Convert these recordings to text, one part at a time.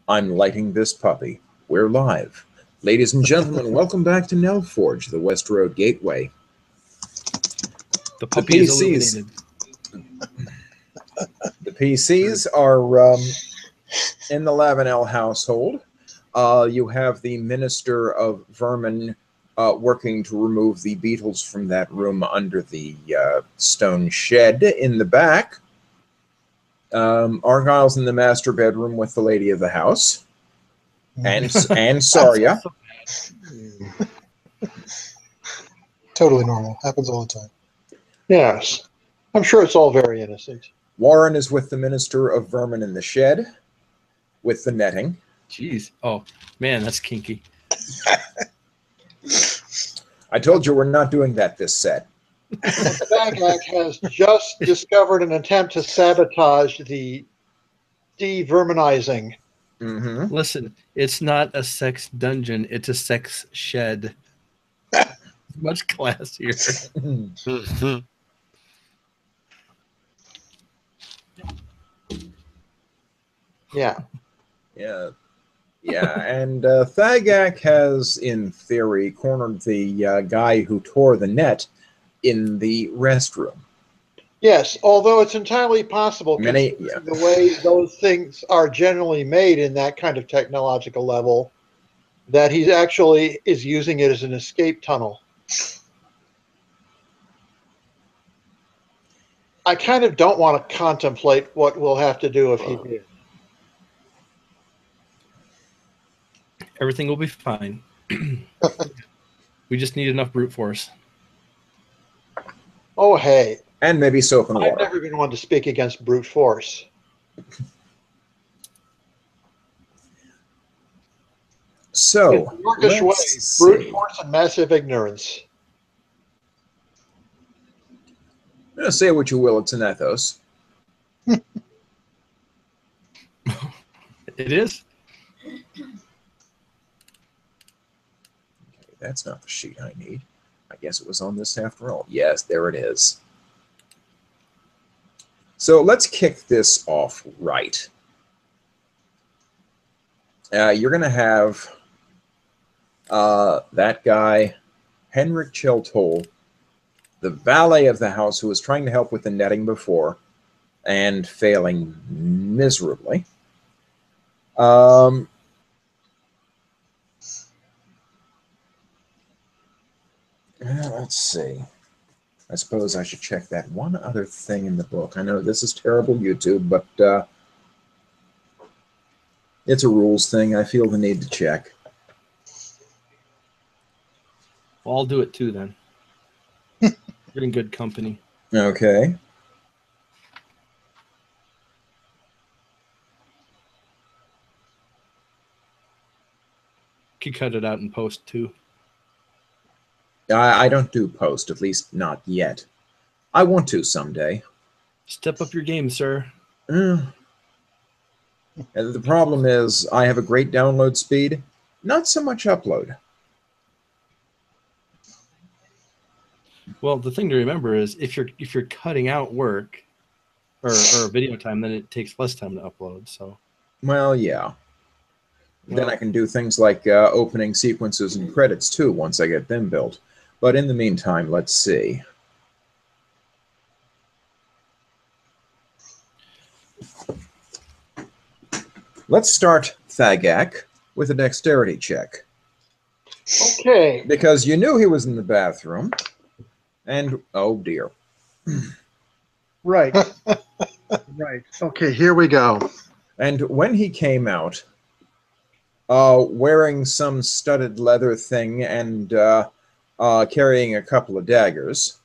I'm lighting this puppy. We're live. Ladies and gentlemen, welcome back to Nelforge, the West Road Gateway. The puppy is illuminated. The PCs are in the Lavanel household. You have the Minister of Vermin working to remove the beetles from that room under the stone shed in the back. Argyle's in the master bedroom with the lady of the house. And Saria. Totally normal. Happens all the time. Yes. I'm sure it's all very innocent. Warren is with the Minister of Vermin in the shed with the netting. Jeez. Oh, man, that's kinky. I told you we're not doing that this set. Bagak has just discovered an attempt to sabotage the de-verminizing. Mm-hmm. Listen, it's not a sex dungeon. It's a sex shed. Much classier. Yeah. Yeah, and Thagak has, in theory, cornered the guy who tore the net in the restroom. Yes, although it's entirely possible, the way those things are generally made in that kind of technological level, that he actually is using it as an escape tunnel. I kind of don't want to contemplate what we'll have to do if he did. Everything will be fine. We just need enough brute force. Oh, hey. And maybe soap and water. I've never been one to speak against brute force. So, Yorkish way, brute force and massive ignorance. Say what you will, it's an ethos. It is? Okay, that's not the sheet I need. I guess it was on this after all. Yes, there it is. So let's kick this off right. You're going to have that guy, Henrik Chiltol, the valet of the house who was trying to help with the netting before and failing miserably. Let's see. I suppose I should check that one other thing in the book. I know this is terrible YouTube, but it's a rules thing. I feel the need to check. Well, I'll do it too then. You're in good company. Okay. Could cut it out in post too. I don't do post, at least not yet. I want to someday. Step up your game, sir. And the problem is I have a great download speed, not so much upload. Well, the thing to remember is if you're cutting out work or video time, then it takes less time to upload. So, well, yeah. Then I can do things like opening sequences and credits too once I get them built. But in the meantime, let's see. Let's start Thagak with a dexterity check. Okay. Because you knew he was in the bathroom. And, oh dear. Right. Right. Okay, here we go. And when he came out, wearing some studded leather thing and carrying a couple of daggers.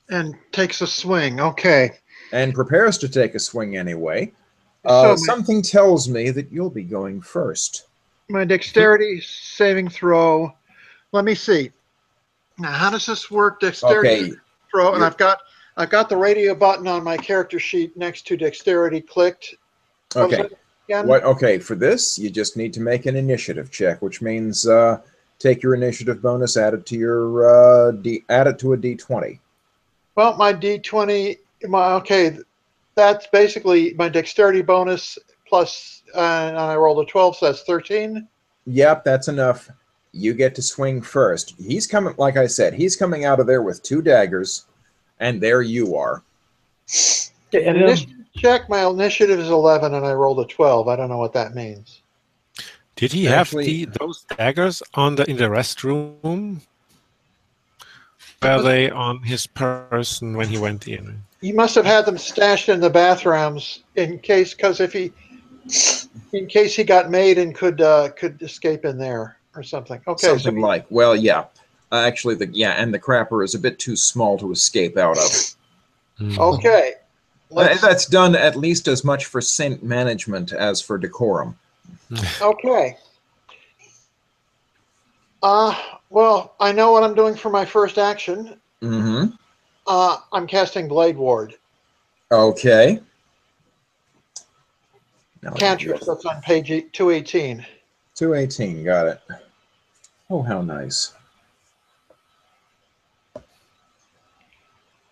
And takes a swing, okay. And prepares to take a swing anyway. Something tells me that you'll be going first. My dexterity saving throw. Let me see. Now, how does this work? Dexterity throw, and I've got the radio button on my character sheet next to dexterity clicked. Okay. Okay, for this, you just need to make an initiative check, which means take your initiative bonus, add it to your add it to a D20. Well, my D20, okay, that's basically my dexterity bonus plus and I rolled a 12, so that's 13. Yep, that's enough. You get to swing first. He's coming, like I said, he's coming out of there with 2 daggers, and there you are. Okay, and initiative check. My initiative is 11, and I rolled a 12. I don't know what that means. Did he Actually, have those daggers in the restroom? Were they on his person when he went in? He must have had them stashed in the bathrooms in case, in case he got made and could escape in there or something. Okay, something like, well, yeah. Actually, and the crapper is a bit too small to escape out of. Okay. That's done at least as much for scent management as for decorum. Okay. Well, I know what I'm doing for my first action. Mm-hmm. I'm casting Blade Ward. Okay. Cantrip, that's on page 218. 218, got it. Oh, how nice.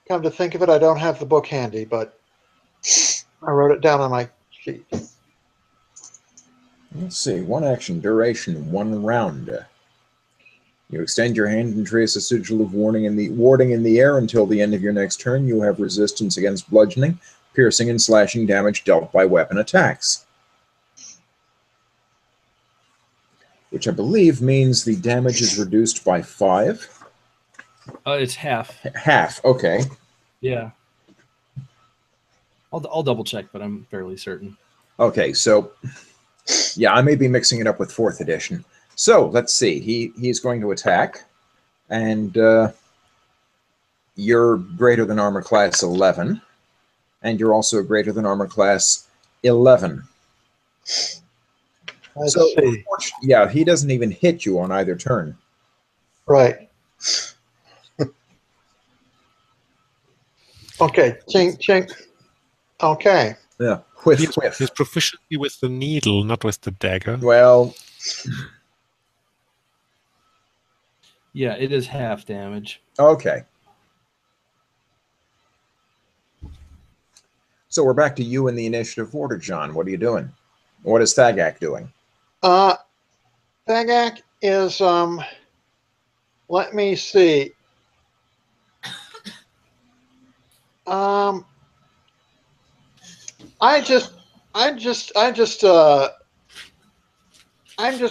Come to think of it, I don't have the book handy, but I wrote it down on my sheet. Let's see. 1 action, duration, 1 round. You extend your hand and trace a sigil of warding in the air until the end of your next turn. You have resistance against bludgeoning, piercing, and slashing damage dealt by weapon attacks. Which I believe means the damage is reduced by 5. It's half. Half, okay. Yeah. I'll double check, but I'm fairly certain. Okay, so yeah, I may be mixing it up with 4th edition. So let's see. He's going to attack, and you're greater than armor class 11, and you're also greater than armor class 11. So yeah, he doesn't even hit you on either turn. Right. Okay. Chink, chink. Okay. Yeah. His proficiency with the needle, not with the dagger. Well. Yeah, it is half damage. Okay. So we're back to you in the initiative order, John. What are you doing? What is Thagak doing? Thagak is let me see. I'm just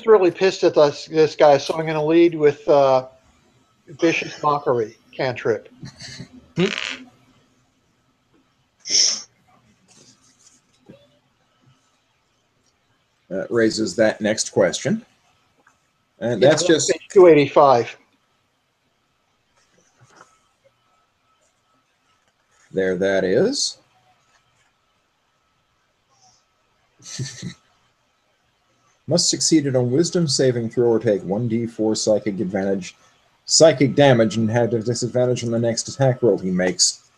really pissed at this guy, so I'm going to lead with Vicious Mockery cantrip. That raises that next question. And that's just 285. There that is. Must succeed at a wisdom saving throw or take 1d4 psychic damage and have a disadvantage on the next attack roll he makes.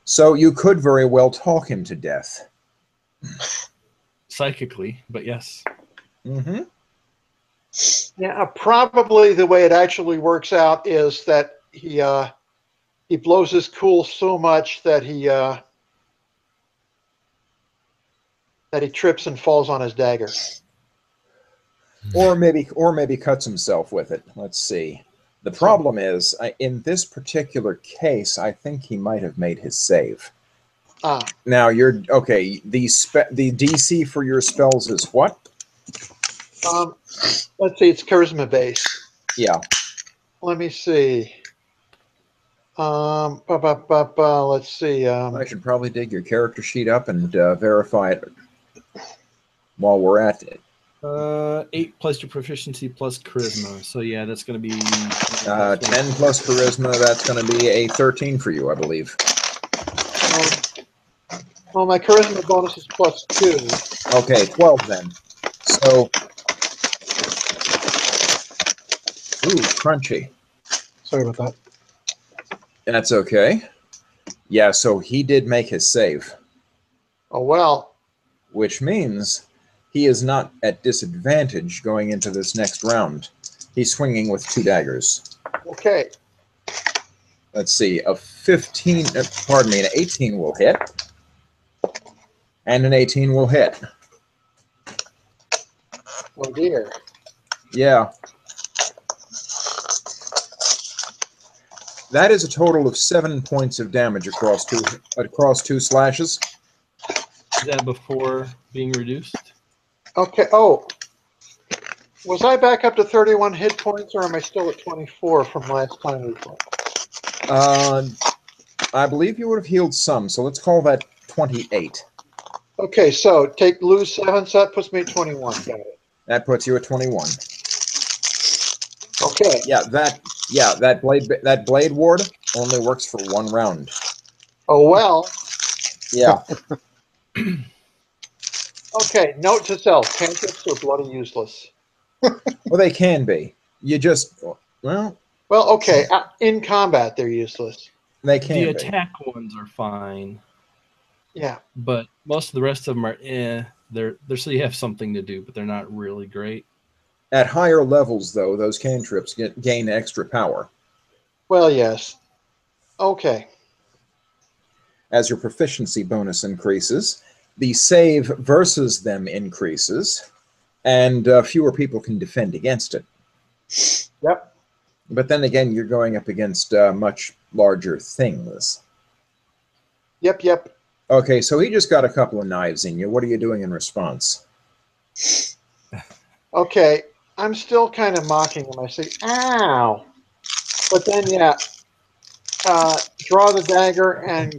So you could very well talk him to death. Psychically, but yes. Mm-hmm. Yeah, probably the way it actually works out is that he blows his cool so much that he trips and falls on his dagger. Or maybe cuts himself with it. Let's see. The problem is, in this particular case, I think he might have made his save. Now you're okay. The DC for your spells is what? Let's see. It's charisma based. Yeah. Let me see. Let's see. I should probably dig your character sheet up and verify it while we're at it. 8 plus your proficiency plus charisma. So yeah, that's going to be 10 plus charisma. That's going to be a 13 for you, I believe. Well, my charisma bonus is +2. Okay, 12 then. So, ooh, crunchy. Sorry about that. That's okay. Yeah, so he did make his save. Oh well. Which means he is not at disadvantage going into this next round. He's swinging with 2 daggers. Okay. Let's see, an 18 will hit. And an 18 will hit. Oh dear. Yeah. That is a total of 7 points of damage across two slashes. Is that before being reduced? Okay. Oh, was I back up to 31 hit points, or am I still at 24 from last time we played? I believe you would have healed some, so let's call that 28. Okay, so lose 7, so that puts me at 21. Got it. That puts you at 21. Okay. Yeah, that blade ward only works for 1 round. Oh well. Yeah. Okay. Note to self: cantrips are bloody useless. Well, they can be. You just well, okay. In combat, they're useless. they can The be. attack ones are fine. Yeah. But most of the rest of them are they're so you have something to do, but they're not really great. At higher levels, though, those cantrips gain extra power. Well, yes. Okay. As your proficiency bonus increases, the save versus them increases, and fewer people can defend against it. Yep. But then again, you're going up against much larger things. Yep. Okay, so he just got a couple of knives in you. What are you doing in response? Okay. I'm still kind of mocking him. I say, "Ow!" But then, yeah, draw the dagger and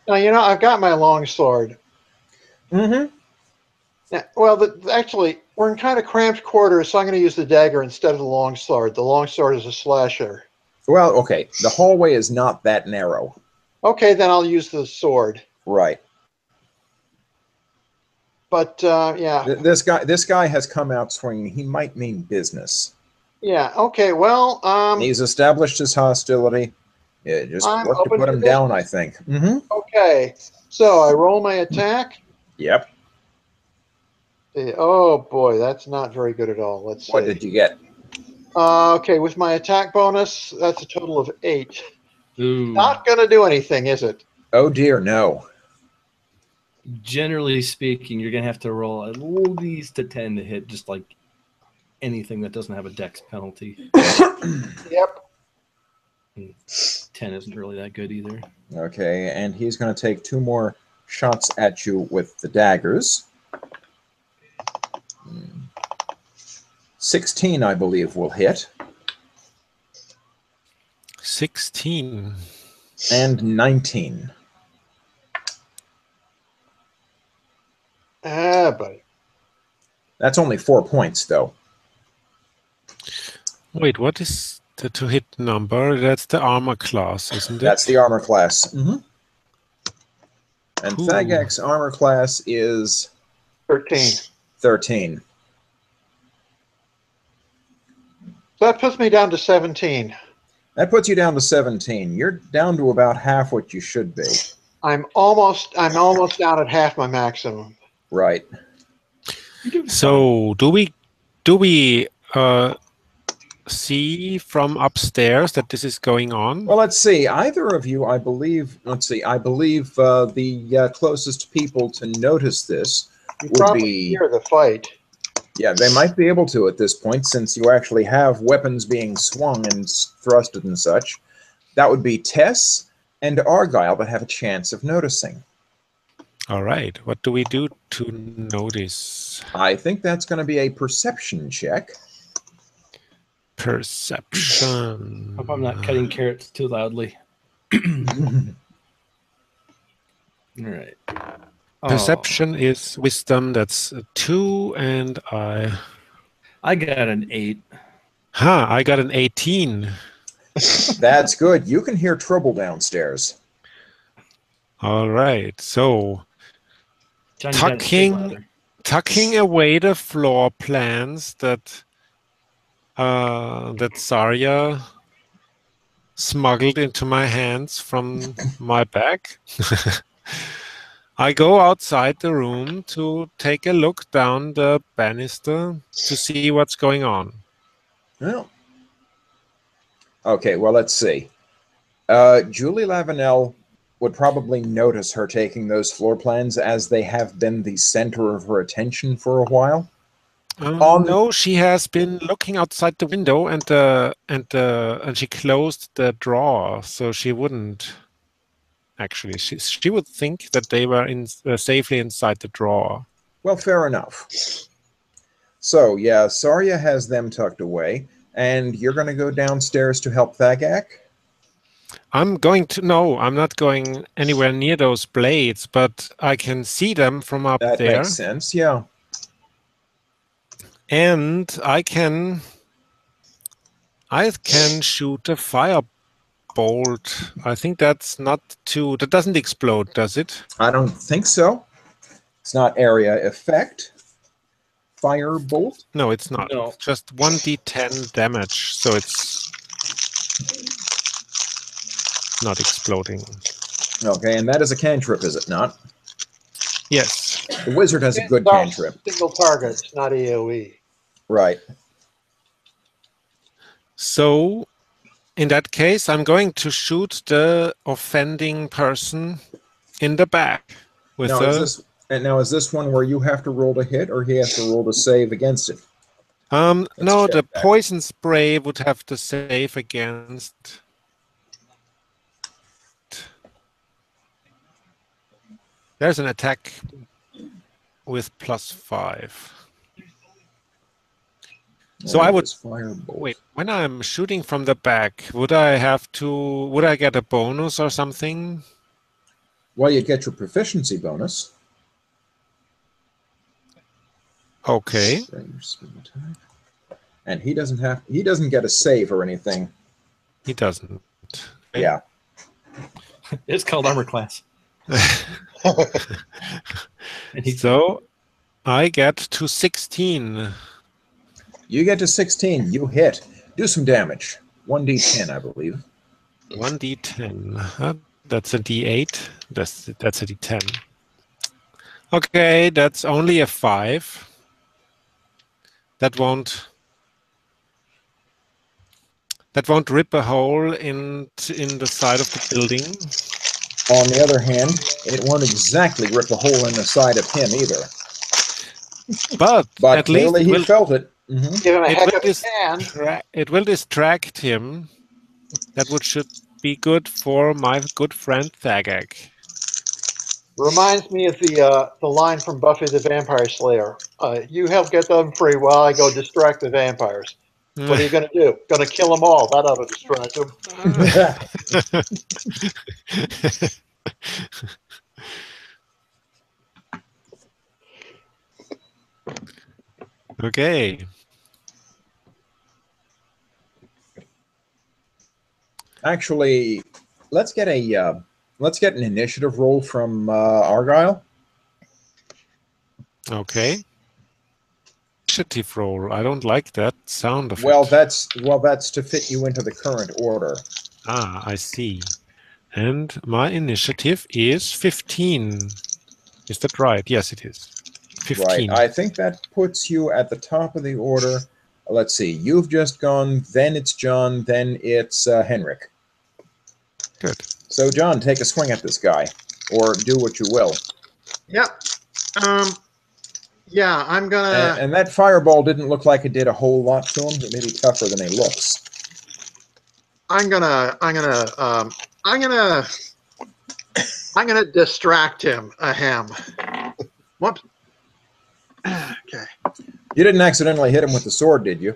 now I've got my long sword. Mm-hmm. Yeah, well, actually, we're in kind of cramped quarters, so I'm going to use the dagger instead of the long sword. The long sword is a slasher. Well, okay, the hallway is not that narrow. Okay, then I'll use the sword. Right. But yeah, This guy has come out swinging. He might mean business. yeah. Okay, well, He's established his hostility. It just I'm worked to open put for him down, I think. Mm-hmm. Okay, so I roll my attack. Yep. Oh boy, that's not very good at all. Let's see. What did you get? Okay, with my attack bonus, that's a total of 8. Ooh. Not going to do anything, is it? Oh dear, no. Generally speaking, you're gonna have to roll at least a 10 to hit, just like anything that doesn't have a dex penalty. Yep. 10 isn't really that good either. Okay, and he's going to take 2 more shots at you with the daggers. 16, I believe, will hit. 16. And 19. Buddy. That's only 4 points, though. Wait, what is the to hit number? That's the armor class, isn't it? That's the armor class. Mm-hmm. And Cool. Thagak's armor class is 13. 13. So that puts me down to 17. That puts you down to 17. You're down to about half what you should be. I'm almost down at half my maximum. Right. So do we see from upstairs that this is going on? Well, let's see. Either of you, I believe. Let's see. I believe the closest people to notice this You would probably be. hear the fight. Yeah, they might be able to at this point, since you actually have weapons being swung and thrusted and such. That would be Tess and Argyle that have a chance of noticing. All right. What do we do to notice? I think that's going to be a perception check. Perception. Hope I'm not cutting carrots too loudly. All right. Perception is wisdom. That's 2, and I got an 8. I got an 18. That's good. You can hear trouble downstairs. All right. So Johnny got it way louder. tucking away the floor plans that Zarya smuggled into my hands from my bag. I go outside the room to take a look down the banister to see what's going on. Well, okay, well, let's see. Julie Lavanel would probably notice her taking those floor plans, as they have been the center of her attention for a while. No, she has been looking outside the window, and she closed the drawer, so she wouldn't. Actually, she would think that they were safely inside the drawer. Well, fair enough. So yeah, Sarya has them tucked away, and you're going to go downstairs to help Thagak? I'm not going anywhere near those blades, but I can see them from up there. That makes sense, yeah. And I can shoot a firebolt. I think that's not too. That doesn't explode, does it? I don't think so. It's not area effect. Firebolt? No, it's not. No. It's just 1d10 damage, so it's not exploding. Okay, and that is a cantrip, is it not? Yes. The wizard has a good cantrip. Single targets, not AoE. Right. So, in that case, I'm going to shoot the offending person in the back with now, is this one where you have to roll to hit, or he has to roll to save against it? No, the poison spray would have to save against. There's an attack with +5. So I would wait. When I'm shooting from the back, would I get a bonus or something? Well, you'd get your proficiency bonus. Okay. And he doesn't get a save or anything. He doesn't. Yeah. It's called armor class. So I get to 16. You get to 16. You hit. Do some damage. 1d10, I believe. 1d10. That's a d8. That's a d10. Okay, that's only a 5. That won't rip a hole in the side of the building. On the other hand, it won't exactly rip a hole in the side of him either. But at clearly least he felt it. Mm-hmm. Give him a heck of a hand. It will distract him. That should be good for my good friend Thagak. Reminds me of the line from Buffy the Vampire Slayer. You help get them free while I go distract the vampires. What are you going to do? Going to kill them all. That ought to distract them. Okay. Actually, let's get an initiative roll from Argyle. Okay. Initiative roll. I don't like that sound of it. That's to fit you into the current order. Ah, I see. And my initiative is 15. Is that right? Yes, it is. 15. Right. I think that puts you at the top of the order. Let's see. You've just gone. Then it's John. Then it's Henrik. Good. So, John, take a swing at this guy, or do what you will. Yep. Yeah, I'm gonna. And that fireball didn't look like it did a whole lot to him. It may be tougher than he looks. I'm gonna distract him. Whoops. Okay. You didn't accidentally hit him with the sword, did you?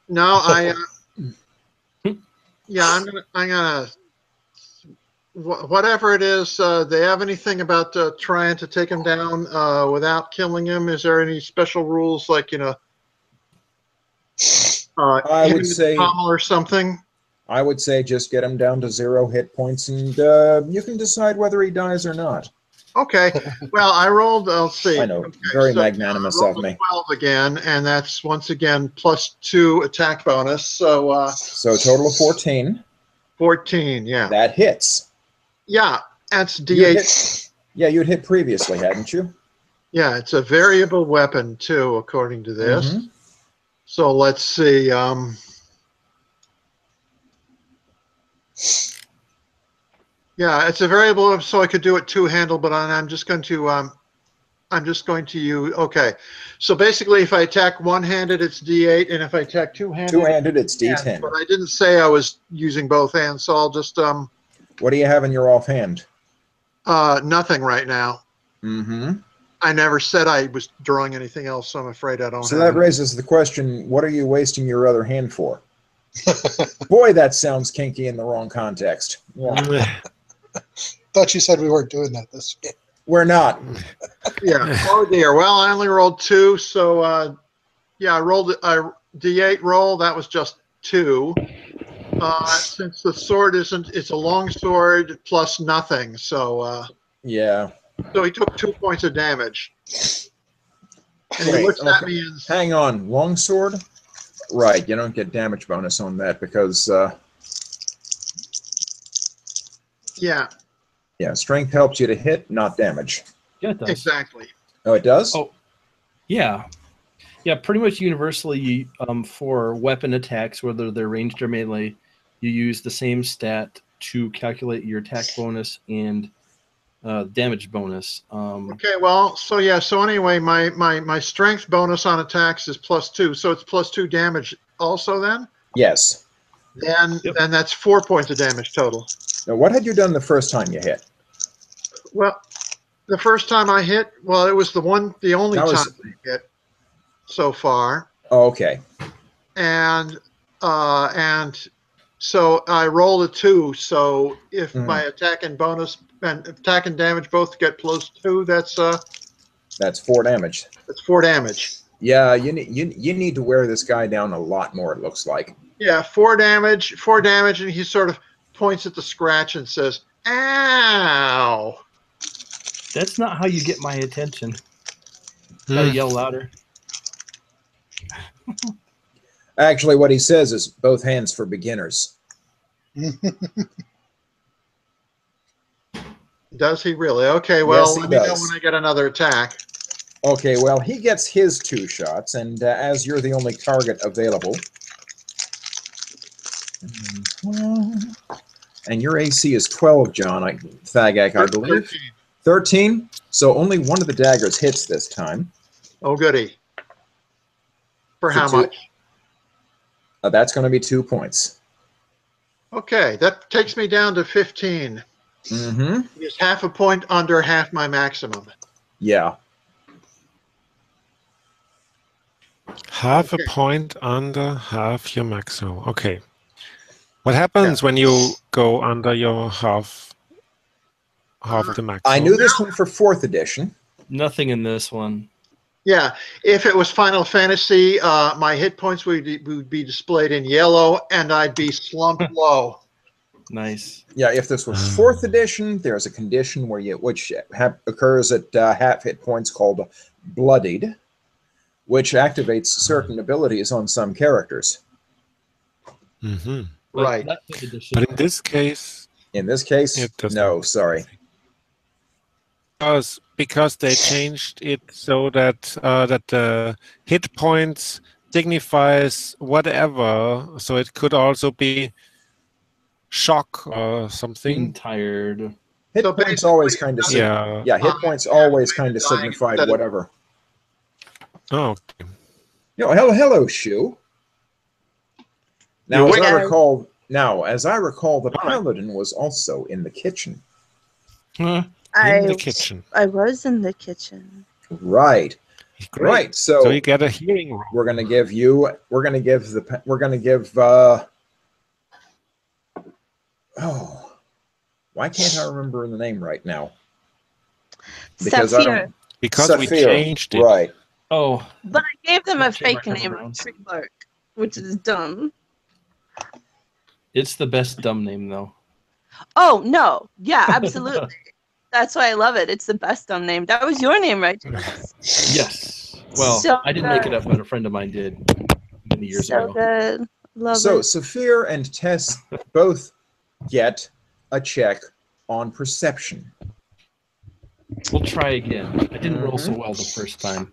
No, yeah, I'm gonna. Whatever it is, they have anything about trying to take him down without killing him? Is there any special rules, like I would say pommel or something? I would say just get him down to 0 hit points, and you can decide whether he dies or not. Okay. Well, I rolled. Let's see. I know. Okay, Very magnanimous of me. 12 again, and that's once again +2 attack bonus. So. So a total of 14. 14. Yeah. That hits. Yeah, that's D8. You'd hit previously, hadn't you? Yeah, it's a variable weapon too, according to this. Mm-hmm. So let's see. Yeah, it's a variable, so I could do it two-handed, but I'm just going to use. Okay, so basically, if I attack one-handed, it's D8, and if I attack two-handed, Two-handed, it's yeah, D10. but I didn't say I was using both hands, so I'll just What do you have in your offhand? nothing right now. Mm-hmm. I never said I was drawing anything else, so I'm afraid I don't. So have that raises the question: what are you wasting your other hand for? Boy, that sounds kinky in the wrong context. Yeah. Thought you said we weren't doing that this year. We're not. Yeah. Oh dear. Well, I only rolled 2, so yeah, I rolled a D8 roll. That was just 2. Since the sword it's a long sword plus nothing, so Yeah. so he took 2 points of damage. And he Wait, looks at okay. me and Hang on, longsword? Right, you don't get damage bonus on that because yeah, strength helps you to hit, not damage. Yeah, it does. exactly. Oh, it does? Oh, yeah. Yeah, pretty much universally for weapon attacks, whether they're ranged or melee, you use the same stat to calculate your attack bonus and damage bonus. Okay, well, so yeah, so anyway, my strength bonus on attacks is +2, so it's +2 damage also then? Yes. Then Yep. then that's 4 points of damage total. Now, what had you done the first time you hit? Well, the first time I hit, well, it was the only That time was- I hit so far. Oh, okay. And so I rolled a 2. So if my attack and bonus and attack and damage both get +2, that's 4 damage. 4 damage. Yeah, you need to wear this guy down a lot more, it looks like. Yeah, 4 damage, and he sort of points at the scratch and says, "Ow!" That's not how you get my attention. Gotta yell louder. Actually, what he says is both hands for beginners. Does he really? Okay, well, Yes, he let me know does. when I get another attack. Okay, well, he gets his 2 shots, and as you're the only target available, and your AC is 12, John, Thagak, I believe. 13? So only one of the daggers hits this time. Oh, goody. For how much? That's going to be 2 points. Okay, that takes me down to 15. Mm-hmm. It's half a point under half my maximum. Yeah. Half a point under half your maximum. Okay. What happens when you go under your half the maximum? I knew this one for 4th edition. Nothing in this one. Yeah, if it was Final Fantasy, my hit points would be displayed in yellow, and I'd be slumped low. Nice. Yeah, if this was 4th edition, there's a condition which occurs at half hit points called Bloodied, which activates certain abilities on some characters. Mm-hmm. Right. But in this case, it doesn't. No, sorry. Because they changed it so that that the hit points signifies whatever, so it could also be shock or something. Being tired. Hit points always kind of hit points always kind of signified whatever. Oh, okay. Hello, Shu. Now, as I recall, the paladin was also in the kitchen. In the kitchen. I was in the kitchen. Right. Great. Right. So you get a healing roll. We're gonna give. Oh, why can't I remember the name right now? Because we changed it. Right. Oh. But I gave them a fake name of Tree Bark, which is dumb. It's the best dumb name, though. Oh, no. Yeah, absolutely. That's why I love it. It's the best dumb name. That was your name, right, James? Yes. Well, so I didn't make it up, but a friend of mine did many years ago. Good. Love so it. Saphir and Tess both get a check on perception. We'll try again. I didn't roll so well the first time.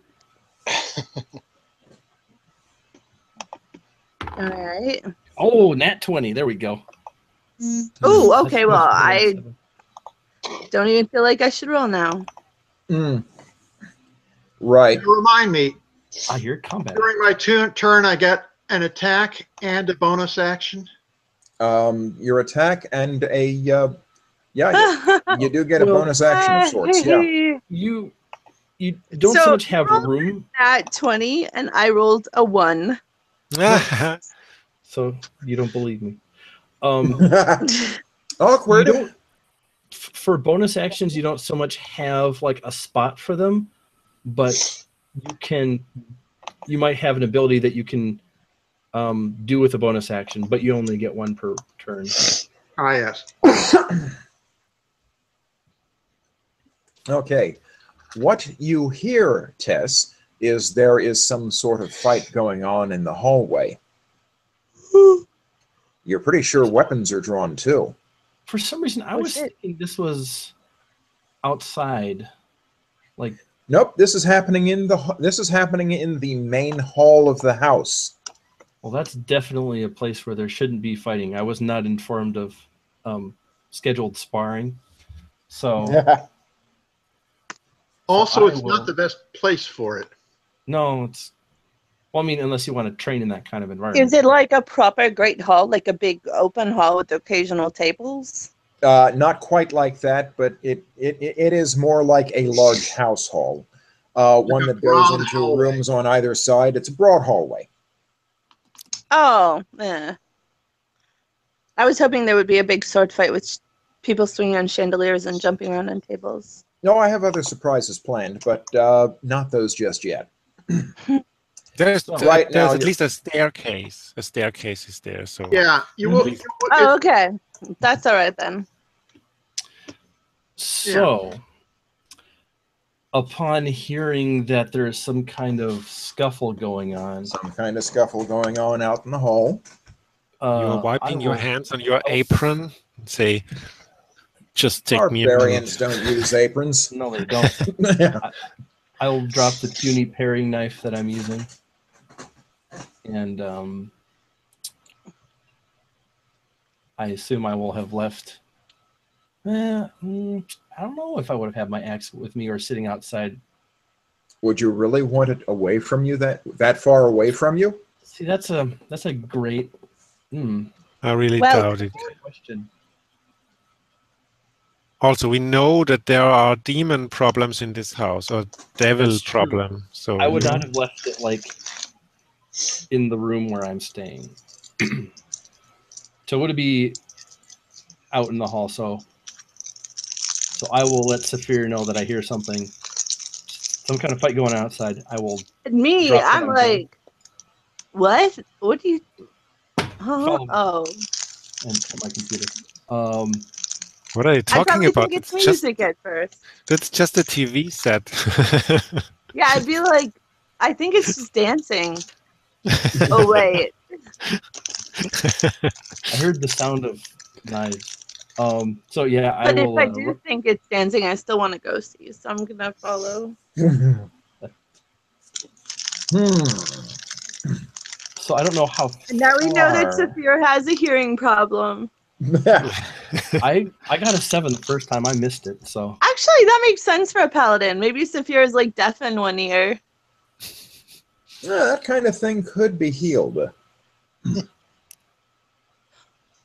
All right. Oh, nat 20. There we go. Oh, okay. Well, I don't even feel like I should roll now. Right. Remind me, I hear combat. during my turn, I get an attack and a bonus action. Your attack and a you do get a bonus action of sorts. Yeah. You don't so much have room. At 20, and I rolled a 1. So you don't believe me. Awkward. For bonus actions, you don't so much have like a spot for them, but you might have an ability that you can do with a bonus action, but you only get 1 per turn. Ah, yes. Okay. What you hear, Tess, is there is some sort of fight going on in the hallway. You're pretty sure weapons are drawn too. For some reason, I was thinking this was outside. Like, nope, this is happening in the main hall of the house. Well, that's definitely a place where there shouldn't be fighting. I was not informed of scheduled sparring, so. Also, it's not the best place for it. No, it's. Well, I mean, unless you want to train in that kind of environment. Is it like a proper great hall, like a big open hall with occasional tables? Not quite like that, but it is more like a large house hall. One that goes into rooms on either side. It's a broad hallway. Oh, yeah. I was hoping there would be a big sword fight with people swinging on chandeliers and jumping around on tables. No, I have other surprises planned, but not those just yet. There's at least a staircase. A staircase is there, so yeah, you will. Oh, okay, that's all right then. So, upon hearing that there is some kind of scuffle going on, out in the hall, you're wiping your hands on your apron and say, "Just take me a minute." Barbarians don't use aprons. No, they don't. I will drop the puny paring knife that I'm using, and I assume I will have left. I don't know if I would have had my axe with me or sitting outside. Would you really want it away from you, that far away from you? See, that's a great. I really doubt it. Question. Also, we know that there are demon problems in this house, or devil problem. So I would not have left it like in the room where I'm staying. So would it be out in the hall? So I will let Saphir know that I hear something, some kind of fight going on outside. I will. Me, I'm like, what? What do you? Oh. And my computer. What are you talking about? Think it's music at first. That's just a TV set. Yeah, I'd be like, I think it's just dancing. Oh wait. I heard the sound of knives. So yeah, but if I do think it's dancing, I still want to go see. So I'm gonna follow. So I don't know how. And now we know that Saphir has a hearing problem. I got a 7 the first time. I missed it. So actually, that makes sense for a paladin. Maybe Saphir is like deaf in one ear. Yeah, that kind of thing could be healed.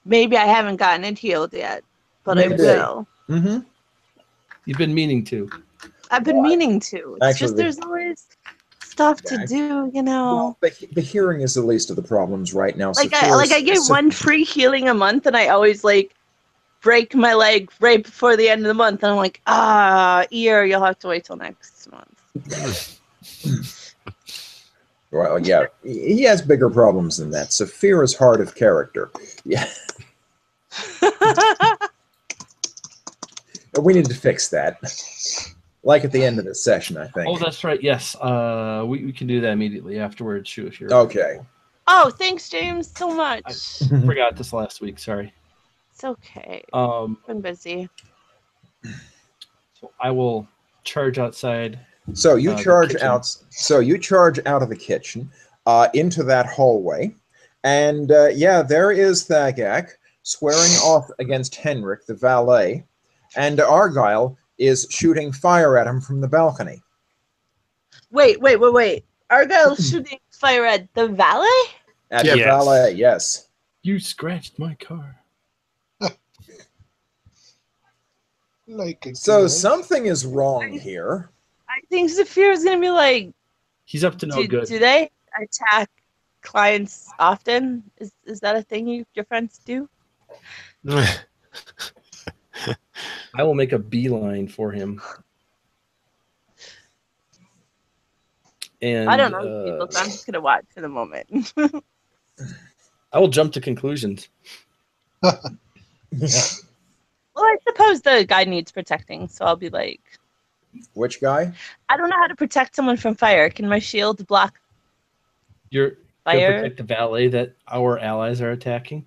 Maybe I haven't gotten it healed yet, but I will. Mm-hmm. You've been meaning to. I've been meaning to. It's just there's always stuff to do, you know. Well, the hearing is the least of the problems right now. Like I get one free healing a month, and I always like break my leg right before the end of the month, and I'm like, ear, you'll have to wait till next month. Well, yeah, he has bigger problems than that. Saphir is hard of character. Yeah. We need to fix that. Like at the end of the session, I think. Oh, that's right. Yes. We can do that immediately afterwards, too, if you're okay. Oh, thanks, James, so much. I forgot this last week. Sorry. It's okay. Been busy. So I will charge outside. So you charge out. So you charge out of the kitchen into that hallway, and yeah, there is Thagak swearing off against Henrik, the valet, and Argyle is shooting fire at him from the balcony. Wait. Argyle's shooting fire at the valet? At the valet, yes. You scratched my car. So something is wrong here. I think Zafir is going to be like... He's up to no good. Do they attack clients often? Is that a thing your friends do? I will make a beeline for him. And I don't know people, so I'm just going to watch for the moment. I will jump to conclusions. Well, I suppose the guy needs protecting, so I'll be like... Which guy? I don't know how to protect someone from fire. Can my shield block You're fire? gonna protect the valet that our allies are attacking?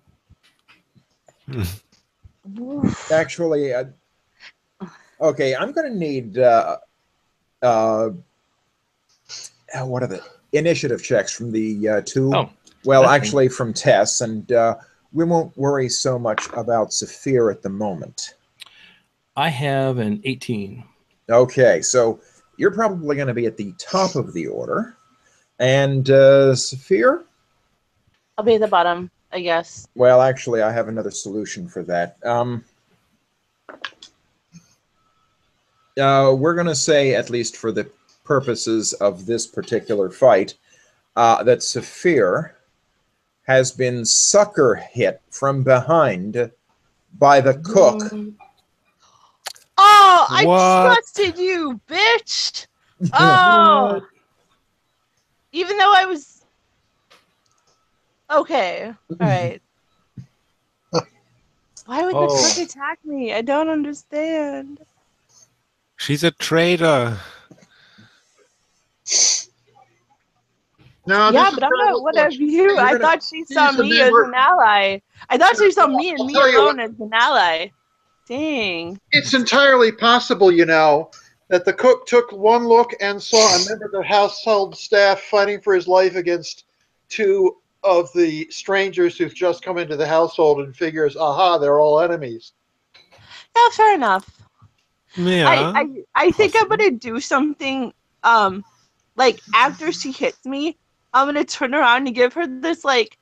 Actually, okay, I'm going to need... what are the initiative checks from the two? Oh, well, actually from Tess, and we won't worry so much about Zafir at the moment. I have an 18. Okay, so you're probably going to be at the top of the order. And Zafir? I'll be at the bottom, I guess. Well, actually, I have another solution for that. We're going to say, at least for the purposes of this particular fight, that Zafir has been sucker hit from behind by the cook. Oh, I trusted you, bitch! Oh! Even though I was... Okay, alright. Why would the cook attack me? I don't understand. She's a traitor. No, Yeah, but I'm not one of you. I thought she saw me as an ally. I thought she saw me and me alone as an ally. Dang. It's entirely possible, you know, that the cook took one look and saw a member of the household staff fighting for his life against two of the strangers who've just come into the household and figures, aha, they're all enemies. Yeah, fair enough. Yeah. I think I'm gonna do something like after she hits me, I'm gonna turn around and give her this like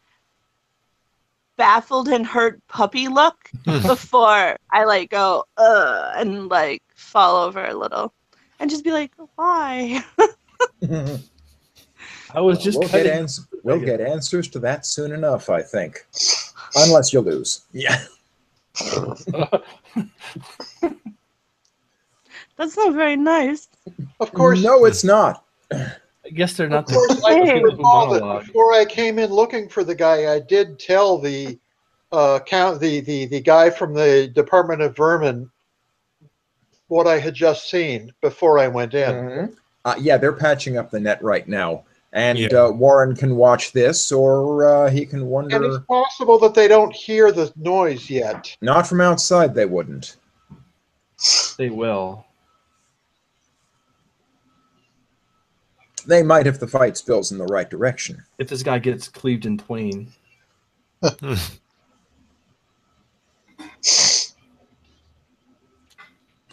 baffled and hurt puppy look before I like go and like fall over a little and just be like, why? I was just we'll get answers to that soon enough, I think. Unless you lose. Yeah. That's not very nice. Of course. No, it's not. I guess they're not Of course, I Hey. recall that before I came in looking for the guy, I did tell the the guy from the Department of Vermin what I had just seen before I went in. Yeah, they're patching up the net right now. And Warren can watch this, or he can wonder... And it's possible that they don't hear the noise yet. Not from outside, they wouldn't. They will. They might if the fight spills in the right direction. If this guy gets cleaved in twain.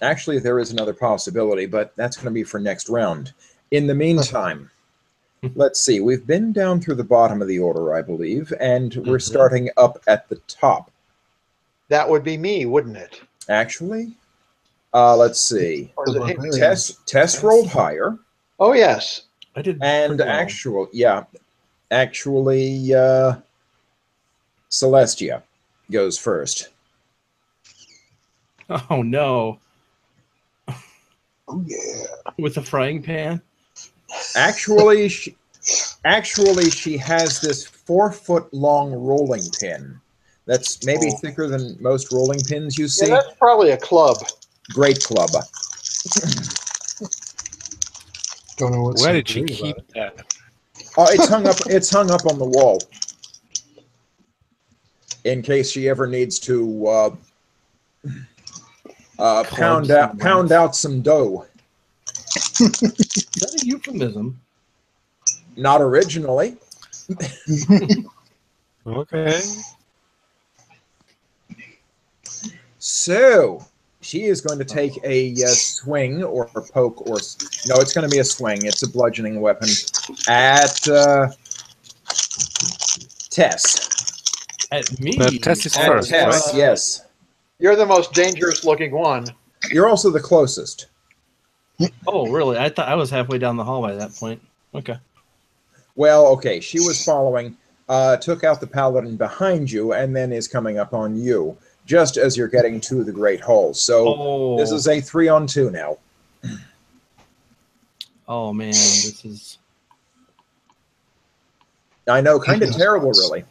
Actually, there is another possibility, but that's going to be for next round. In the meantime, let's see. We've been down through the bottom of the order, I believe, and we're starting up at the top. That would be me, wouldn't it? Actually, let's see. Or is it Tess rolled higher. Oh, yes. I did. And actually, Celestia goes first. Oh no! Oh yeah. With a frying pan. Actually, she has this 4-foot-long rolling pin. That's maybe thicker than most rolling pins you see. Yeah, that's probably a club. Great club. Don't know what's Where so did she great keep about that? Oh, it's hung up. It's hung up on the wall. In case she ever needs to pound out some dough. Is that a euphemism? Not originally. Okay. So, She is going to take a swing or a poke or no, it's going to be a swing. It's a bludgeoning weapon at Tess. At me. But Tess is At first, Tess, right? yes. You're the most dangerous looking one. You're also the closest. Oh, really? I thought I was halfway down the hall by that point. Okay. Well, okay. She was following, took out the paladin behind you, and then is coming up on you just as you're getting to the Great Hall. So this is a 3-on-2 now. Oh man, this is. I know, kind of terrible, really.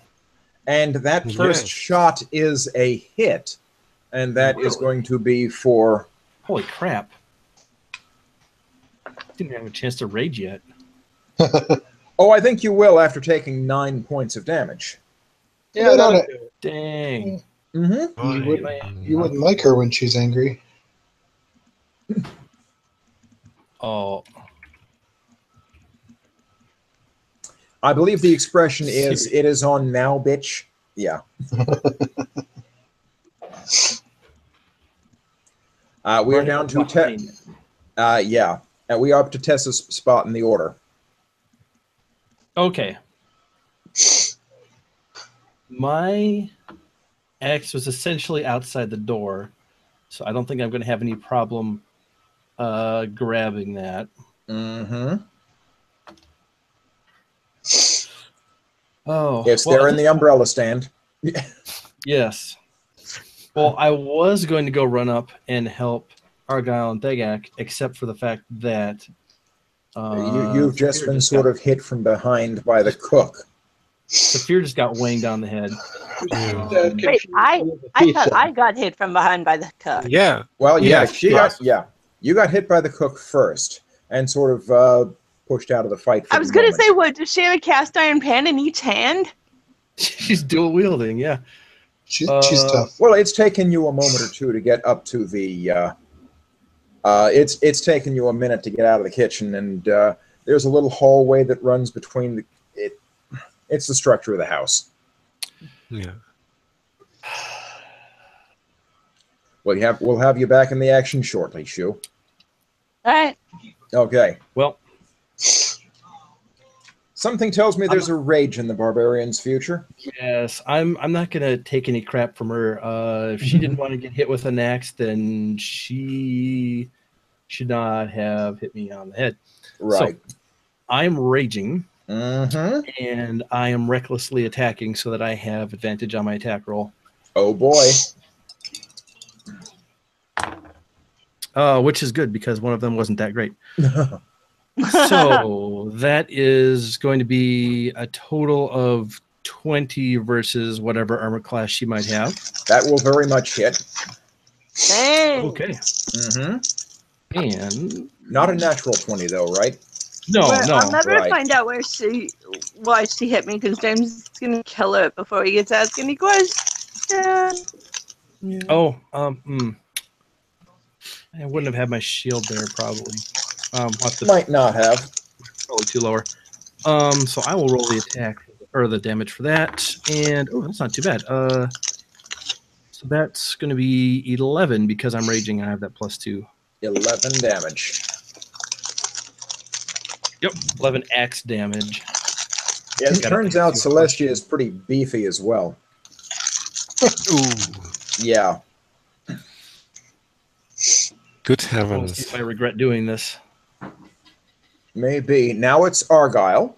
And that first Yes. shot is a hit, and that is Really? going to be for. Holy crap! Didn't have a chance to rage yet. Oh, I think you will after taking 9 points of damage. Yeah, Wait on that'll it. do it. Dang. Mm-hmm. You wouldn't like her when she's angry. Oh. I believe the expression is "it is on now, bitch." Yeah. We're down to Tess. Yeah, and we are up to Tessa's spot in the order. Okay. My axe was essentially outside the door, so I don't think I'm going to have any problem grabbing that. Mm-hmm. Oh, It's well, there in the umbrella stand. yes. Well, I was going to go run up and help Argyle and Thegak, except for the fact that You've just been sort of hit from behind by the cook. Saphir just got wanged down the head. Wait, I thought I got hit from behind by the cook. Yeah. Well, yeah, Yeah, she yes. got. Yeah, you got hit by the cook first, and sort of pushed out of the fight. For I was the gonna moment. say, what? Does she have a cast iron pan in each hand? She's dual wielding, yeah. She's Uh, tough. Well, it's taken you a moment or two to get up to the. It's taken you a minute to get out of the kitchen, and there's a little hallway that runs between the. It's the structure of the house. Yeah. We'll have you back in the action shortly, Shu. All right. Okay. Well, Something tells me there's a rage in the barbarian's future. yes, I'm not gonna take any crap from her. If she didn't want to get hit with an axe, then she should not have hit me on the head. Right. So, I'm raging, Mm-hmm. and I am recklessly attacking so that I have advantage on my attack roll. Oh boy. Which is good because one of them wasn't that great. So that is going to be a total of 20 versus whatever armor class she might have. That will very much hit. Dang. Okay. Mm-hmm. And Not a natural 20 though, right? no, Well, no. I'll never right. find out why she hit me because James is gonna kill her before he gets asked any questions. Oh, I wouldn't have had my shield there probably. What the Might not have. probably too lower. So I will roll the attack or the damage for that, and oh, that's not too bad. So that's going to be 11 because I'm raging. And I have that +2. 11 damage. Yep, 11 axe damage. Yeah, it Got turns it. out Celestia is pretty beefy as well. Ooh. Yeah. Good We'll see heavens. if I regret doing this. Maybe. Now it's Argyle.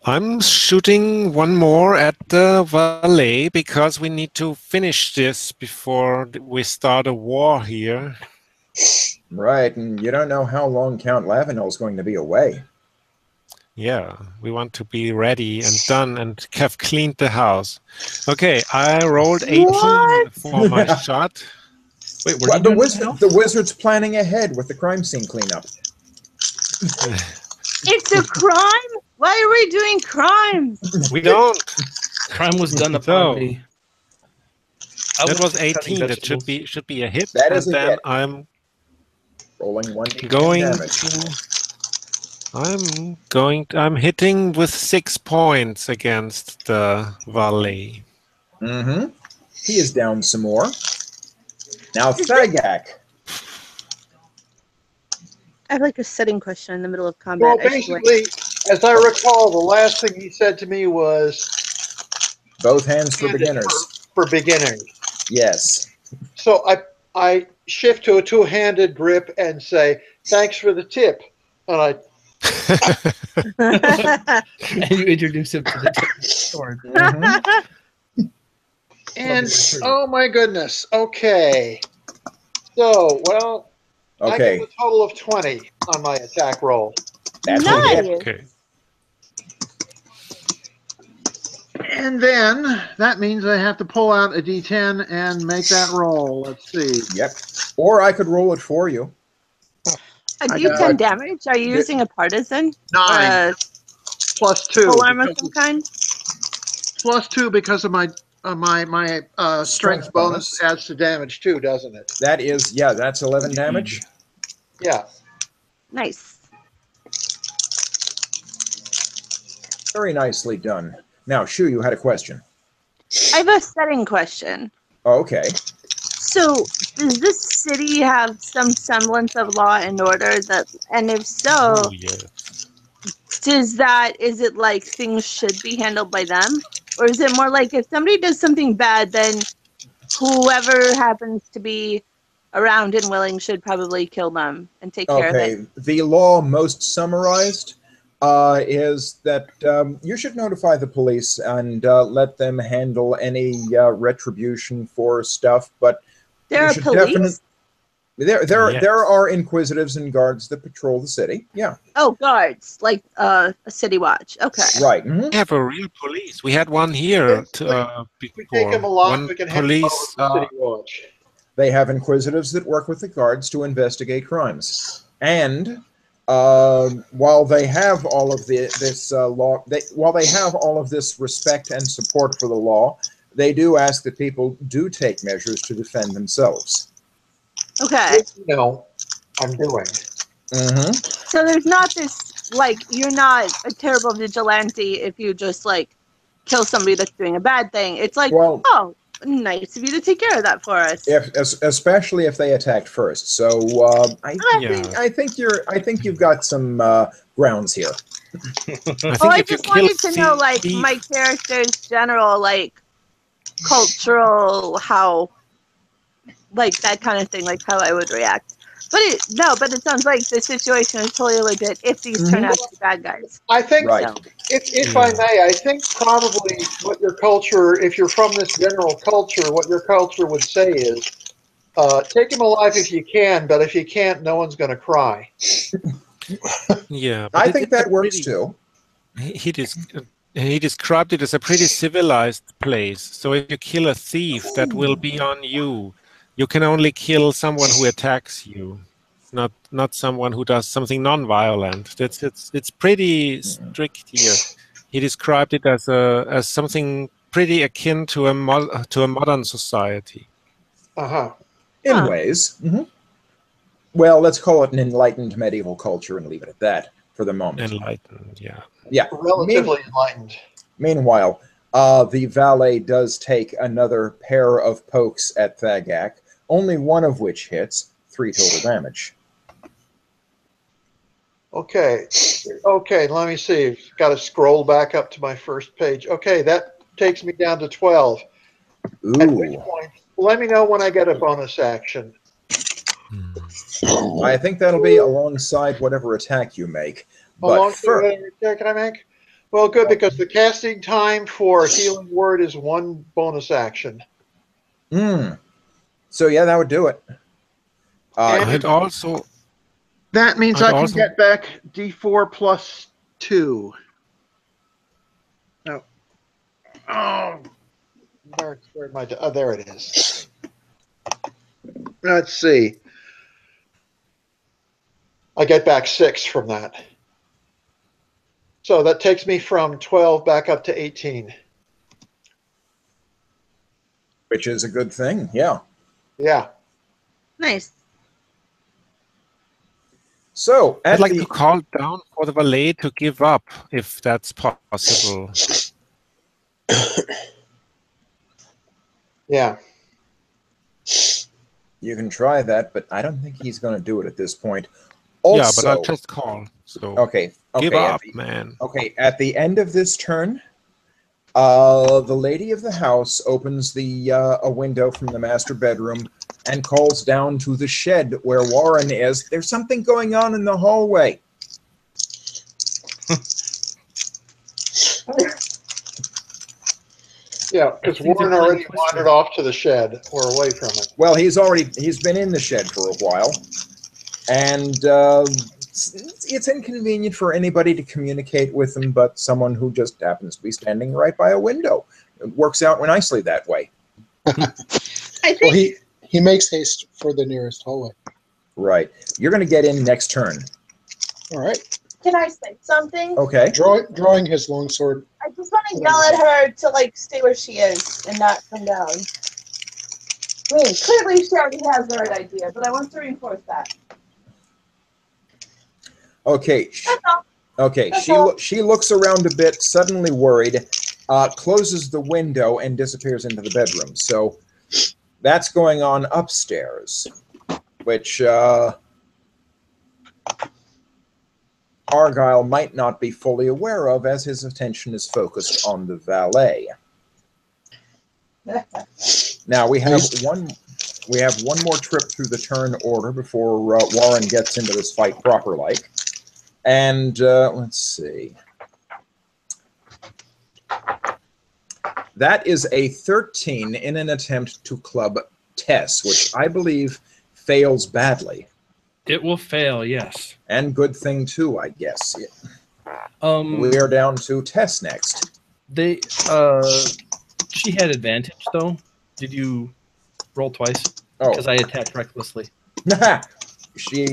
I'm shooting one more at the valet because we need to finish this before we start a war here. Right, and you don't know how long Count Lavinel is going to be away. Yeah, we want to be ready and done and have cleaned the house. Okay, I rolled 18 What? for my shot. Wait, Well, where the, did the wizard's planning ahead with the crime scene cleanup. It's a crime? Why are we doing crimes? We don't. Crime was done So, upon me. I That was cutting 18. That vegetables. should be a hit. That and is a then hit. I'm Rolling 1 going damage. I'm hitting with 6 points against the valet. Mm-hmm. He is down some more. Now, Thagak. I have like a setting question in the middle of combat. Well, basically, as I recall, the last thing he said to me was Both hands for beginners. For beginners. Yes. So I shift to a two-handed grip and say, "Thanks for the tip," and I. And you introduce him to the sword. And oh my goodness. Okay. So I Okay. get a total of 20 on my attack roll. That's Nice. Okay. And then that means I have to pull out a D10 and make that roll. Let's see. Yep. Or I could roll it for you. A D10 damage? Are you using a partisan? 9 Or plus 2. full arm of some kind? Plus 2 because of my strength bonus adds to damage too, doesn't it? That is, yeah, that's 11 damage. Yeah. Nice. Very nicely done. Now, Shu, you had a question. I have a setting question. Oh, okay. So, does this city have some semblance of law and order? And if so, Oh, yeah. is it like things should be handled by them? Or is it more like if somebody does something bad, then whoever happens to be around and willing should probably kill them and take care of it? Okay, the law most summarized is that you should notify the police and let them handle any retribution for stuff, but There you are should police? There are inquisitives and guards that patrol the city. Yeah. Oh, guards, like a city watch. Okay. Right. We have a real police. We had one here If we take before. him along, One we can hand him police. over to City Watch. They have inquisitives that work with the guards to investigate crimes. And while they have all of while they have all of this respect and support for the law, they do ask that people do take measures to defend themselves. Okay. You know, I'm doing. Mm-hmm. So there's not this, like, you're not a terrible vigilante if you just, like, kill somebody that's doing a bad thing. It's like, Well, oh, nice of you to take care of that for us. Especially if they attacked first. So I think you've got some grounds here. I just wanted to know, like, my character's general, like, cultural, how, like, that kind of thing, like, how I would react. But it sounds like the situation is totally legit if these turn out to be bad guys. I think, Right. if I may, I think probably what your culture, if you're from this general culture, what your culture would say is, take him alive if you can, but if you can't, no one's going to cry. Yeah. I think that works too. He described it as a pretty civilized place. So if you kill a thief, that will be on you. You can only kill someone who attacks you, not someone who does something non-violent. It's pretty strict here. He described it as something pretty akin to a modern society. In ways. Mm-hmm. Well, let's call it an enlightened medieval culture and leave it at that for the moment. Enlightened, yeah. Yeah. Relatively enlightened. Meanwhile, the valet does take another pair of pokes at Thagak, only one of which hits, 3 total damage. Okay, let me see. Got to scroll back up to my first page. Okay, that takes me down to 12. Ooh. At which point, let me know when I get a bonus action. I think that'll be alongside whatever attack you make. But Alongside whatever attack I make? Well, good, because the casting time for Healing Word is 1 bonus action. So yeah, that would do it. And also, that means I can get back D4 plus 2. No. Oh, where'd my? Oh, there it is. Let's see. I get back 6 from that. So that takes me from 12 back up to 18. Which is a good thing, yeah. Yeah. Nice. So, I'd like to call down for the valet to give up, if that's possible. Yeah. You can try that, but I don't think he's going to do it at this point. Also, yeah, but I'll just call. So okay. give up, man. Okay, at the end of this turn, the lady of the house opens a window from the master bedroom and calls down to the shed where Warren is. There's something going on in the hallway. Yeah, because Warren already wandered off to the shed or away from it. Well, he's been in the shed for a while, and it's inconvenient for anybody to communicate with him but someone who just happens to be standing right by a window. It works out nicely that way. I think Well, he makes haste for the nearest hallway. Right. You're going to get in next turn. All right. Can I say something? Okay. Drawing his longsword. I just want to yell at her to like stay where she is and not come down. I mean, clearly she already has the right idea, but I want to reinforce that. Okay. That's all. Okay. That's all. She looks around a bit, suddenly worried, closes the window and disappears into the bedroom. So that's going on upstairs, which Argyle might not be fully aware of, as his attention is focused on the valet. Now we have one more trip through the turn order before Warren gets into this fight proper like. And let's see. That is a 13 in an attempt to club Tess, which I believe fails badly. It will fail, yes. And good thing too, I guess. We are down to Tess next. She had advantage though. Did you roll twice? Oh, because I attacked recklessly. She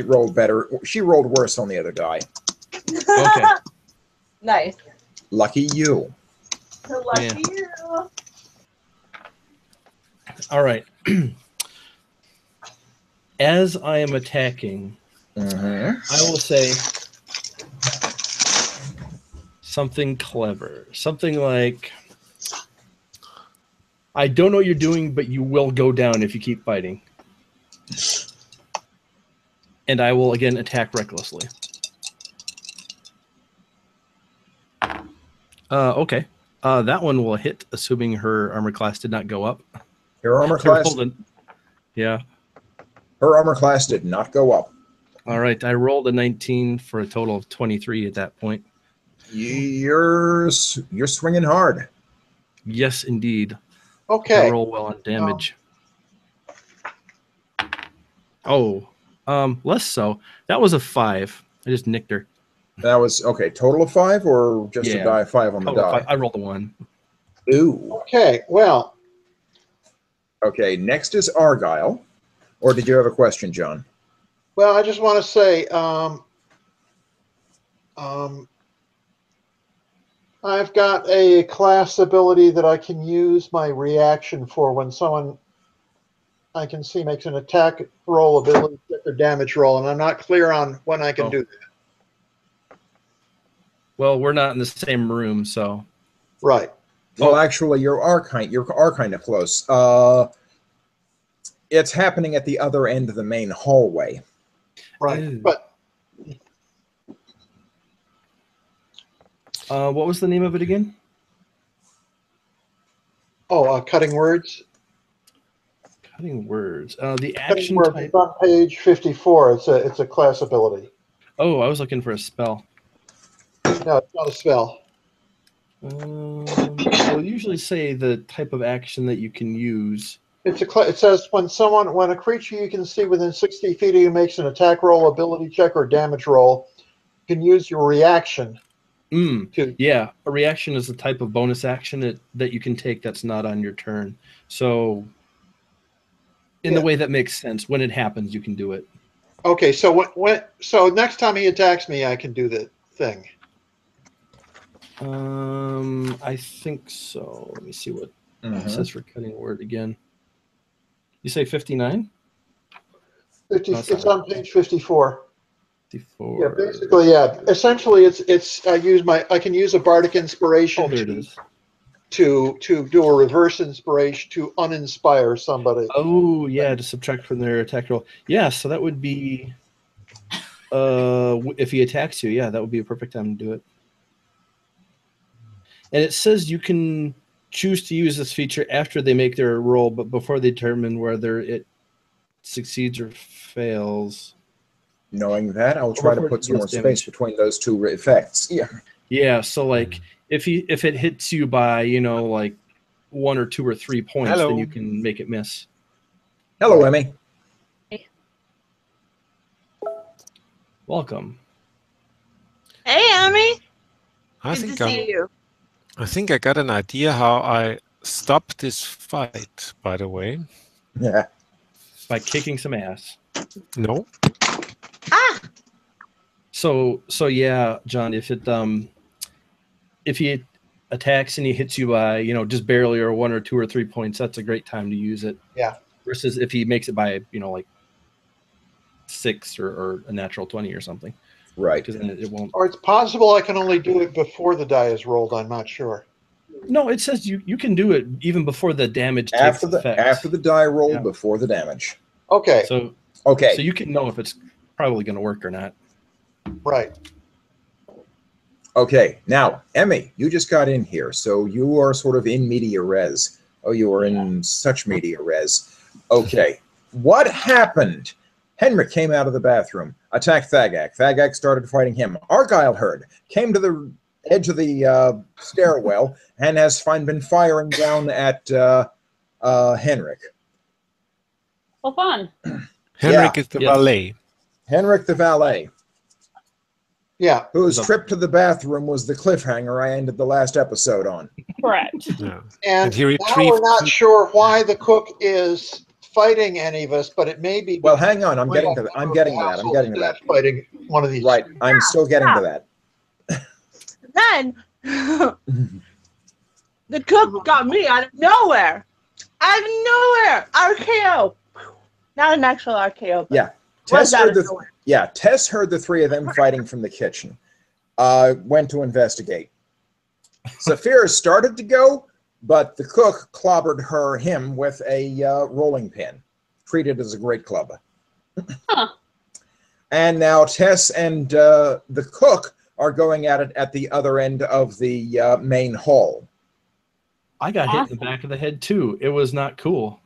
rolled better. She rolled worse on the other die. Okay. Nice. Lucky you. Lucky you. All right. As I am attacking, I will say something clever. Something like, I don't know what you're doing, but you will go down if you keep fighting. And I will again attack recklessly. Okay. That one will hit, assuming her armor class did not go up. Her armor class? Yeah. Her armor class did not go up. All right. I rolled a 19 for a total of 23 at that point. You're swinging hard. Yes, indeed. Okay. I roll well on damage. Less so. That was a 5. I just nicked her. That was, okay, total of 5 or just a die 5 on the die? I rolled a 1. Ooh. Okay, well. Okay, next is Argyle. Or did you have a question, John? Well, I just want to say, I've got a class ability that I can use my reaction for when someone I can see makes an attack roll, ability check, or damage roll, and I'm not clear on when I can do that. Well, we're not in the same room, so. Right. Well, actually, you are kind of close. It's happening at the other end of the main hallway. Right. Ew. But what was the name of it again? Cutting Words. Cutting Words. The Cutting action Words type. is on page 54. It's a class ability. Oh, I was looking for a spell. No, it's not a spell. I'll usually say the type of action that you can use. It says when a creature you can see within 60 feet of you makes an attack roll, ability check, or damage roll, you can use your reaction. Yeah, a reaction is the type of bonus action that you can take that's not on your turn. So, in the way that makes sense, when it happens, you can do it. Okay, so so next time he attacks me, I can do the thing. I think so. Let me see what it says for Cutting Word again. You say 59? It's on page 54. 54. Yeah, basically, yeah. Essentially, I can use a bardic inspiration. Oh, there it is. to do a reverse inspiration to uninspire somebody. Oh yeah, to subtract from their attack roll. Yeah, so that would be if he attacks you, yeah, that would be a perfect time to do it. And it says you can choose to use this feature after they make their roll, but before they determine whether it succeeds or fails. Knowing that, I'll try to put some more space between those two effects. Yeah. Yeah, so like if it hits you by, you know, like 1 or 2 or 3 points, then you can make it miss. Hello, Emmy. Hey. Welcome. Hey, Emmy. I Good to see you. I think I got an idea how I stop this fight, by the way. Yeah. By kicking some ass. No. Ah! So yeah, John, if he attacks and he hits you by, you know, just barely or 1 or 2 or 3 points, that's a great time to use it. Yeah. Versus if he makes it by, you know, like 6 or a natural 20 or something. Right. Because then it won't. Or it's possible I can only do it before the die is rolled. I'm not sure. No, it says you can do it even before the damage After takes effect. After the die roll, before the damage. Okay. So you can know if it's probably going to work or not. Right. Okay. Now, Emmy, you just got in here, so you are sort of in media res. Oh, you are in such media res. Okay. What happened? Henrik came out of the bathroom, attacked Thagak. Thagak started fighting him. Argyle heard, came to the edge of the stairwell, and has been firing down at Henrik. Well, fun. Henrik is the valet. Henrik the valet. Yeah. Whose trip to the bathroom was the cliffhanger I ended the last episode on. Correct. Yeah. And he now we're not sure why the cook is fighting any of us, but it may be. Well, hang on. I'm getting to that. I'm getting to that. Fighting one of these. Right. I'm still getting to that. Then the cook got me out of nowhere. Out of nowhere. RKO. Not an actual RKO. Yeah. Tess heard the three of them fighting from the kitchen. Went to investigate. Saphira started to go, but the cook clobbered him with a rolling pin. Treated as a great club. Huh. And now Tess and the cook are going at it at the other end of the main hall. I got hit in the back of the head too. It was not cool.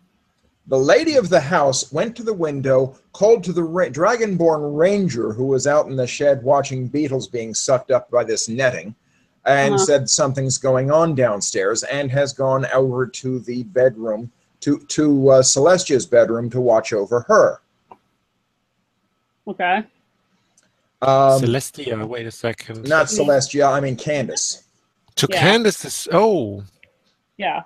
The lady of the house went to the window, called to the Dragonborn ranger who was out in the shed watching beetles being sucked up by this netting, and said something's going on downstairs, and has gone over to the bedroom, to Celestia's bedroom to watch over her. Okay. Celestia, wait a second. Not Celestia, I mean Candace. To Candace's, Yeah.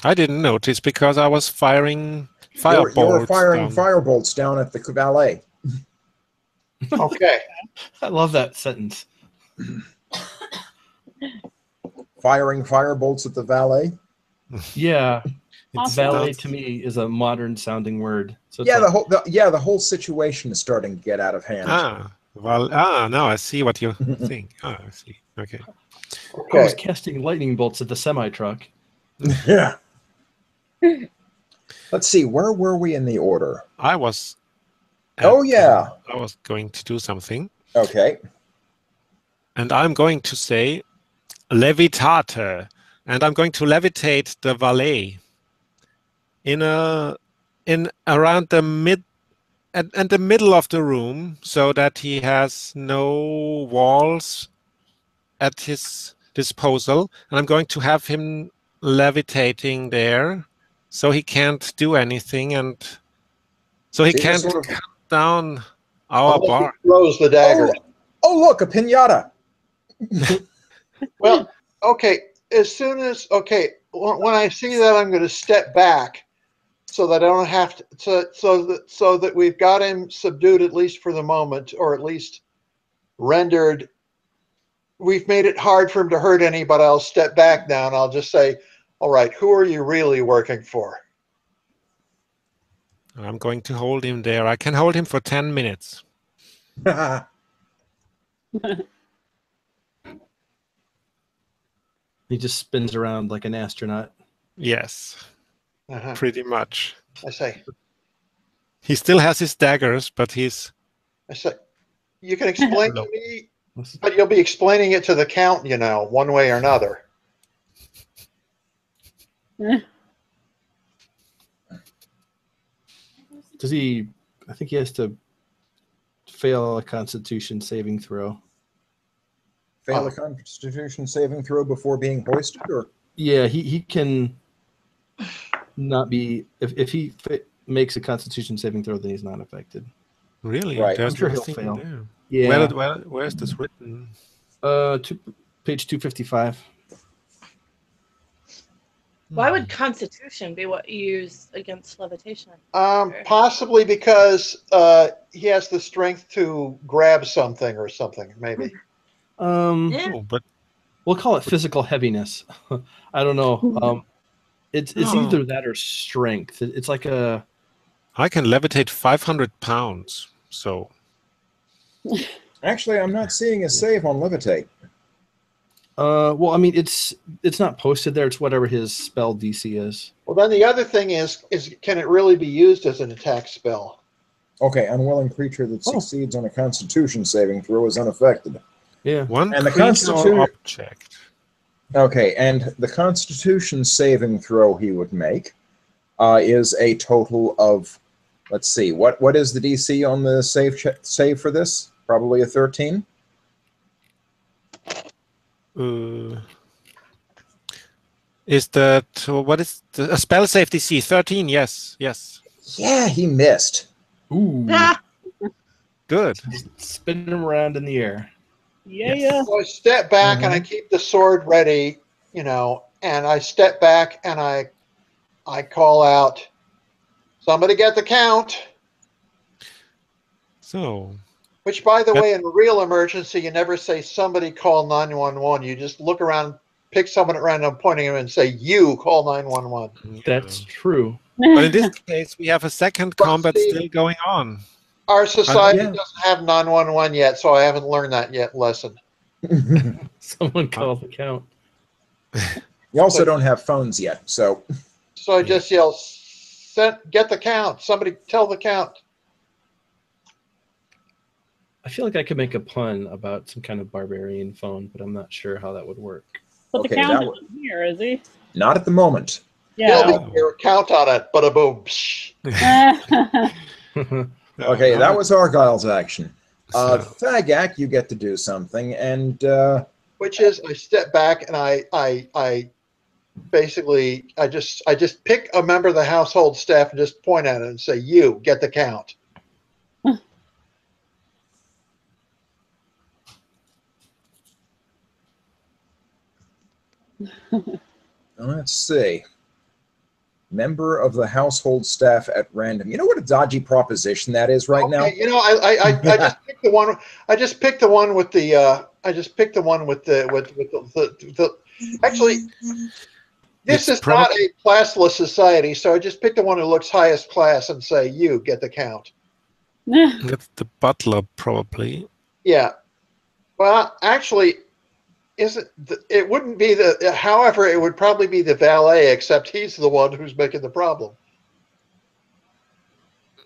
I didn't notice because I was firing firebolts. You were firing firebolts down at the valet. Okay. I love that sentence. Firing firebolts at the valet? Yeah. Awesome. Valet to me is a modern sounding word. So yeah, the whole situation is starting to get out of hand. Now I see what you think. I see. Okay. I was casting lightning bolts at the semi-truck. Yeah. Let's see, where were we in the order? I was. I was going to do something. Okay. And I'm going to say levitate, and I'm going to levitate the valet in around the the middle of the room, so that he has no walls at his disposal, and I'm going to have him levitating there, so he can't do anything, and so he can't cut down our bar. Throws the dagger. Oh, look, a pinata. Well, okay. As soon as when I see that, I'm going to step back so that I don't have to. So that we've got him subdued at least for the moment, or at least rendered. We've made it hard for him to hurt anybody. I'll step back now, and I'll just say, all right, who are you really working for? I'm going to hold him there. I can hold him for 10 minutes. He just spins around like an astronaut. Yes, pretty much. I say. He still has his daggers, but he's... I say, you can explain to me, but you'll be explaining it to the Count, you know, one way or another. Does he... I think he has to fail a Constitution saving throw. Fail a Constitution saving throw before being hoisted, or? Yeah, he can not be... If he makes a Constitution saving throw, then he's not affected. Really? Right. There's I'm sure he'll nothing fail. there. Yeah. Where is this written? Page 255. Why would Constitution be what you use against levitation? Possibly because he has the strength to grab something or something, maybe. But we'll call it physical heaviness. I don't know. It's either that or strength. It's like a... I can levitate 500 pounds, so... Actually, I'm not seeing a save on levitate. Well, I mean, it's not posted there. It's whatever his spell DC is. Well, then the other thing is can it really be used as an attack spell? Okay, unwilling creature that succeeds on a Constitution saving throw is unaffected. Yeah. And the Constitution object. Okay, and the Constitution saving throw he would make is a total of, let's see, what is the DC on the save for this? Probably a 13. Is that what is the spell save DC? 13? Yes. Yeah, he missed. Ooh. Good. Spin him around in the air. Yeah. So I step back and I keep the sword ready, you know, and I step back and I call out, "Somebody get the Count." So. Which, by the way, in a real emergency, you never say somebody call 911. You just look around, pick someone at random, pointing at him, and say, "You call 911." That's true. But in this case, we have a second combat still going on. Our society doesn't have 911 yet, so I haven't learned that yet lesson. Someone call the Count. You also don't have phones yet, so. So I just yell, "Get the Count! Somebody tell the Count!" I feel like I could make a pun about some kind of barbarian phone, but I'm not sure how that would work. But the Count isn't here, is he? Not at the moment. Yeah. Count on it. Bada boom. Okay, that was Argyle's action. Thagak, you get to do something, and which is I step back and I basically I just pick a member of the household staff and just point at it and say, "You get the Count." Let's see. Member of the household staff at random. You know what a dodgy proposition that is right now? You know, I just picked the one. I just picked the one with the. I just picked the one with the Actually, this is not a classless society, so I just picked the one who looks highest class and say, "You get the Count." That's the butler, probably. Yeah. Well, actually. It wouldn't be the, however, it would probably be the valet, except he's the one who's making the problem.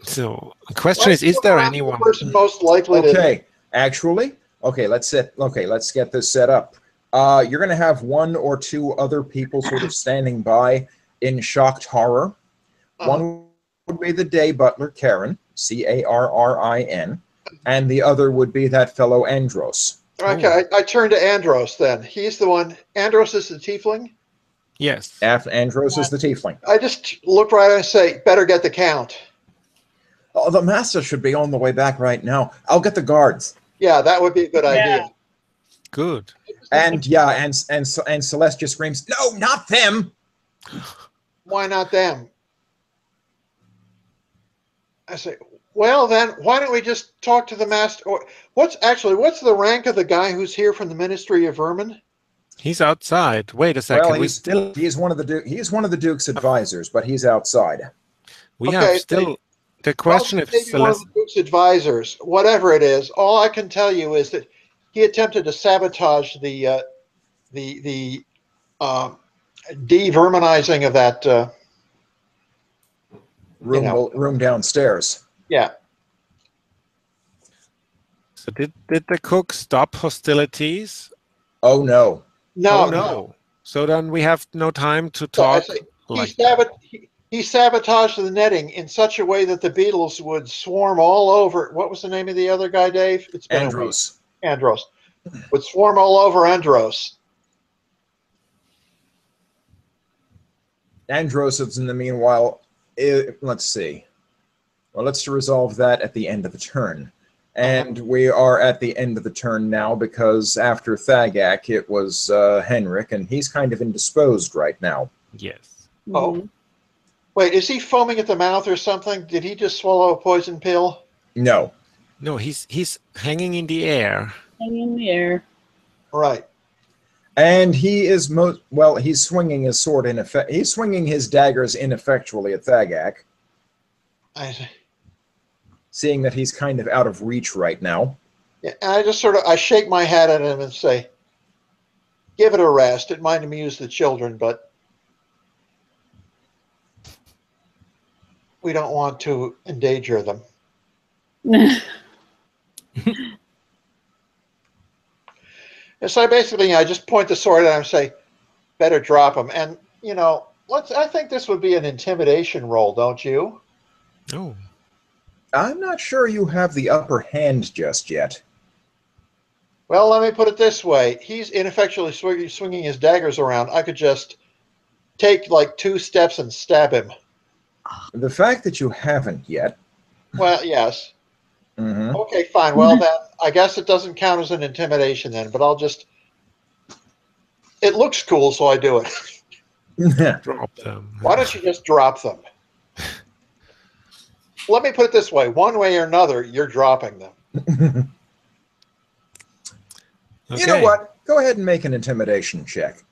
So the question is there anyone? The person most likely to... actually, let's get this set up. You're going to have one or two other people sort of standing by in shocked horror. One would be the day butler, Karen, Carrin, and the other would be that fellow Andros. Okay, I turn to Andros then. He's the one. Andros is the tiefling? Yes. Andros is the tiefling. I just look right and say, "Better get the Count." Oh, the master should be on the way back right now. I'll get the guards. Yeah, that would be a good idea. Good. And and Celestia screams, "No, not them!" Why not them? I say, "Well, then, why don't we just talk to the master? What's the rank of the guy who's here from the Ministry of Vermin?" He's outside. Wait a second. Well, he's one of the Duke's advisors, but he's outside. We have still the question if maybe one of the Duke's advisors, whatever it is. All I can tell you is that he attempted to sabotage the de-verminizing of that room downstairs. Yeah. So did the cook stop hostilities? Oh no. No, Oh, no. So then we have no time to So talk. he sabotaged the netting in such a way that the beetles would swarm all over. What was the name of the other guy, Dave? It's been Andros. a week. Andros. Would swarm all over Andros. Andros is in the meanwhile. Let's see. Well, let's resolve that at the end of the turn. And we are at the end of the turn now because after Thagak, it was Henrik, and he's kind of indisposed right now. Yes. Oh. Wait, is he foaming at the mouth or something? Did he just swallow a poison pill? No. No, he's hanging in the air. Hanging in the air. Right. And he is he's swinging his sword he's swinging his daggers ineffectually at Thagak. I see. Seeing that he's kind of out of reach right now. Yeah, and I just I shake my hat at him and say, give it a rest. It might amuse the children, but we don't want to endanger them. And so basically, I just point the sword at him and say, better drop him. And, I think this would be an intimidation roll, don't you? Oh. I'm not sure you have the upper hand just yet. Well, let me put it this way. He's ineffectually swinging his daggers around. I could just take like 2 steps and stab him. The fact that you haven't yet. Well, yes. Mm-hmm. Okay, fine. Well, then I guess it doesn't count as an intimidation then, but I'll just... It looks cool, so I do it. Drop them. Why don't you just drop them? Let me put it this way. One way or another, you're dropping them. Okay. You know what? Go ahead and make an intimidation check.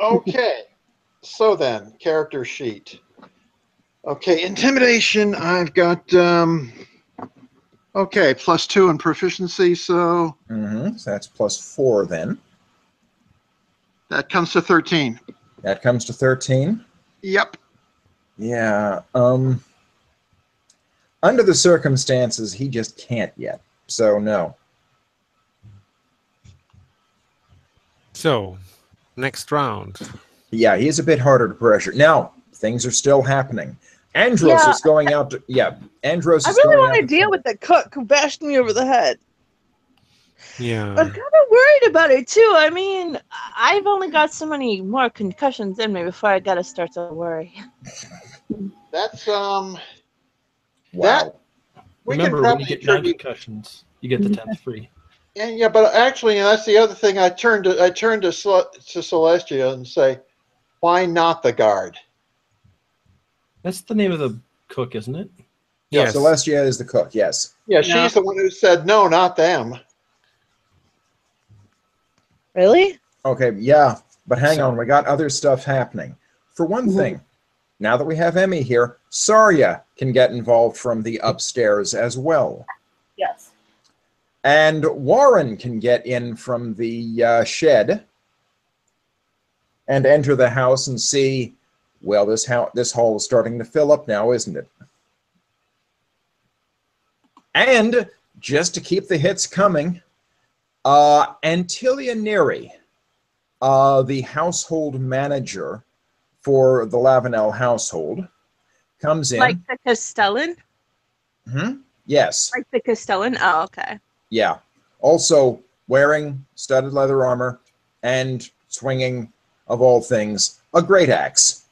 Okay. So then, character sheet. Okay, intimidation, I've got, okay, +2 in proficiency, so... Mm-hmm. So that's +4 then. That comes to 13. That comes to 13? Yep. Yeah. Under the circumstances, he just can't yet. So, no. So, next round. Yeah, he's a bit harder to pressure. Now, things are still happening. Andros is going out to... Yeah, Andros is going out... I really want to deal with the cook who bashed me over the head. Yeah. I'm kind of worried about it, too. I mean, I've only got so many more concussions in me before I got to start to worry. That's, Wow. Remember, when you get 9 concussions, you get the 10th free. And yeah, but actually, that's the other thing. I turned to Celestia and say, why not the guard? That's the name of the cook, isn't it? Yes. Yeah, Celestia is the cook, yes. Yeah, she's the one who said, no, not them. Really? Okay, yeah, but hang on. We got other stuff happening. For one thing, now that we have Emmy here, Sarya can get involved from the upstairs as well. Yes. And Warren can get in from the shed and enter the house and see, well, this hall is starting to fill up now, isn't it? And just to keep the hits coming, Antilia Neri, the household manager for the Lavanel household, comes in. Like the Castellan? Yes. Like the Castellan? Oh, okay. Yeah. Also wearing studded leather armor and swinging, of all things, a great axe.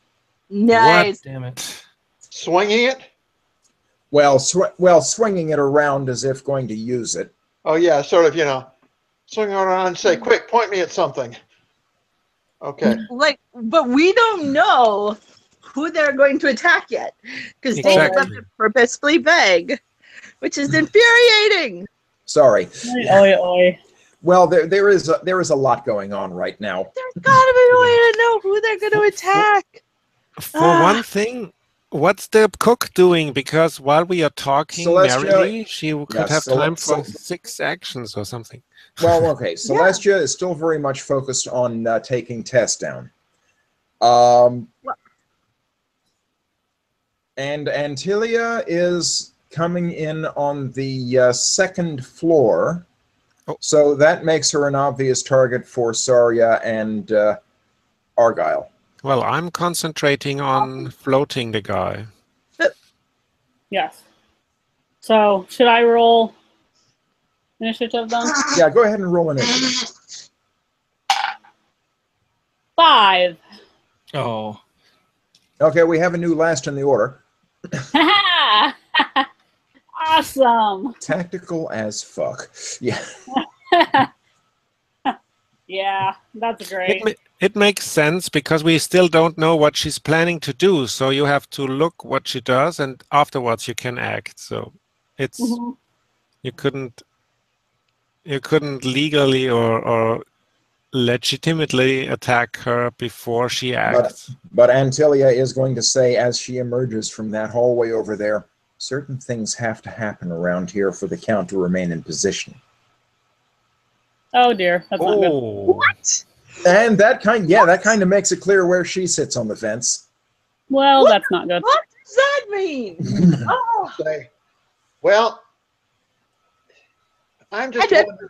Nice. What? Damn it. Swinging it? Well, swinging it around as if going to use it. Oh, yeah, sort of, swing it around and say, quick, point me at something. Okay. But we don't know who they're going to attack yet, because they left it purposefully vague, which is infuriating. Sorry. Oi, oi. Well, there is a lot going on right now. There's got to be a way to know who they're going to attack. For one thing, what's the cook doing? Because while we are talking merrily, she could have time for 6 actions or something. Well, okay. Celestia is still very much focused on taking Tess down. And Antilia is coming in on the second floor. Oh. So that makes her an obvious target for Saria and Argyle. Well, I'm concentrating on floating the guy. Yes. So, should I roll initiative then? Yeah, go ahead and roll initiative. 5. Oh, Okay, we have a new last in the order. Awesome. Tactical as fuck. Yeah. Yeah, that's great. It makes sense because we still don't know what she's planning to do. So you have to look what she does, and afterwards you can act. So it's you couldn't legally or legitimately attack her before she acts. But Antilia is going to say, as she emerges from that hallway over there, certain things have to happen around here for the Count to remain in position. Oh dear, that's not good. What? And that kind of makes it clear where she sits on the fence. Well, What? that's not good. What does that mean? Oh, Say, well, I'm just wondering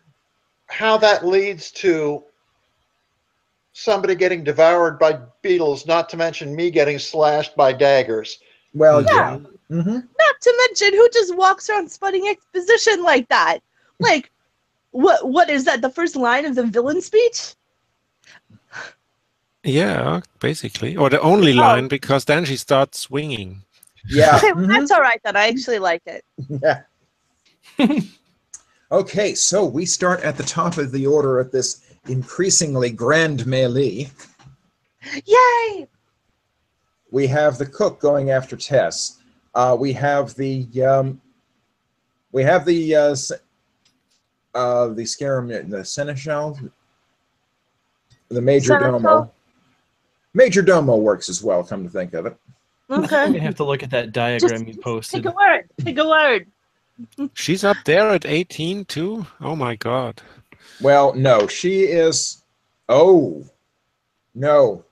how that leads to somebody getting devoured by beetles, not to mention me getting slashed by daggers. Well, Yeah. yeah. Mm-hmm. not to mention who just walks around sputting exposition like that. Like, what is that? The first line of the villain speech? Yeah, basically, or the only line, because then she starts swinging. Yeah. Okay, well, that's all right then. I actually like it. Yeah. Okay, so we start at the top of the order at this increasingly grand melee. Yay! We have the cook going after Tess. We have the scarum, the seneschal, the major domo. Major domo works as well. Come to think of it. Okay. you have to look at that diagram you posted. Take a word. Take a word. She's up there at 18 too. Oh my god. Well, no, she is. Oh, no,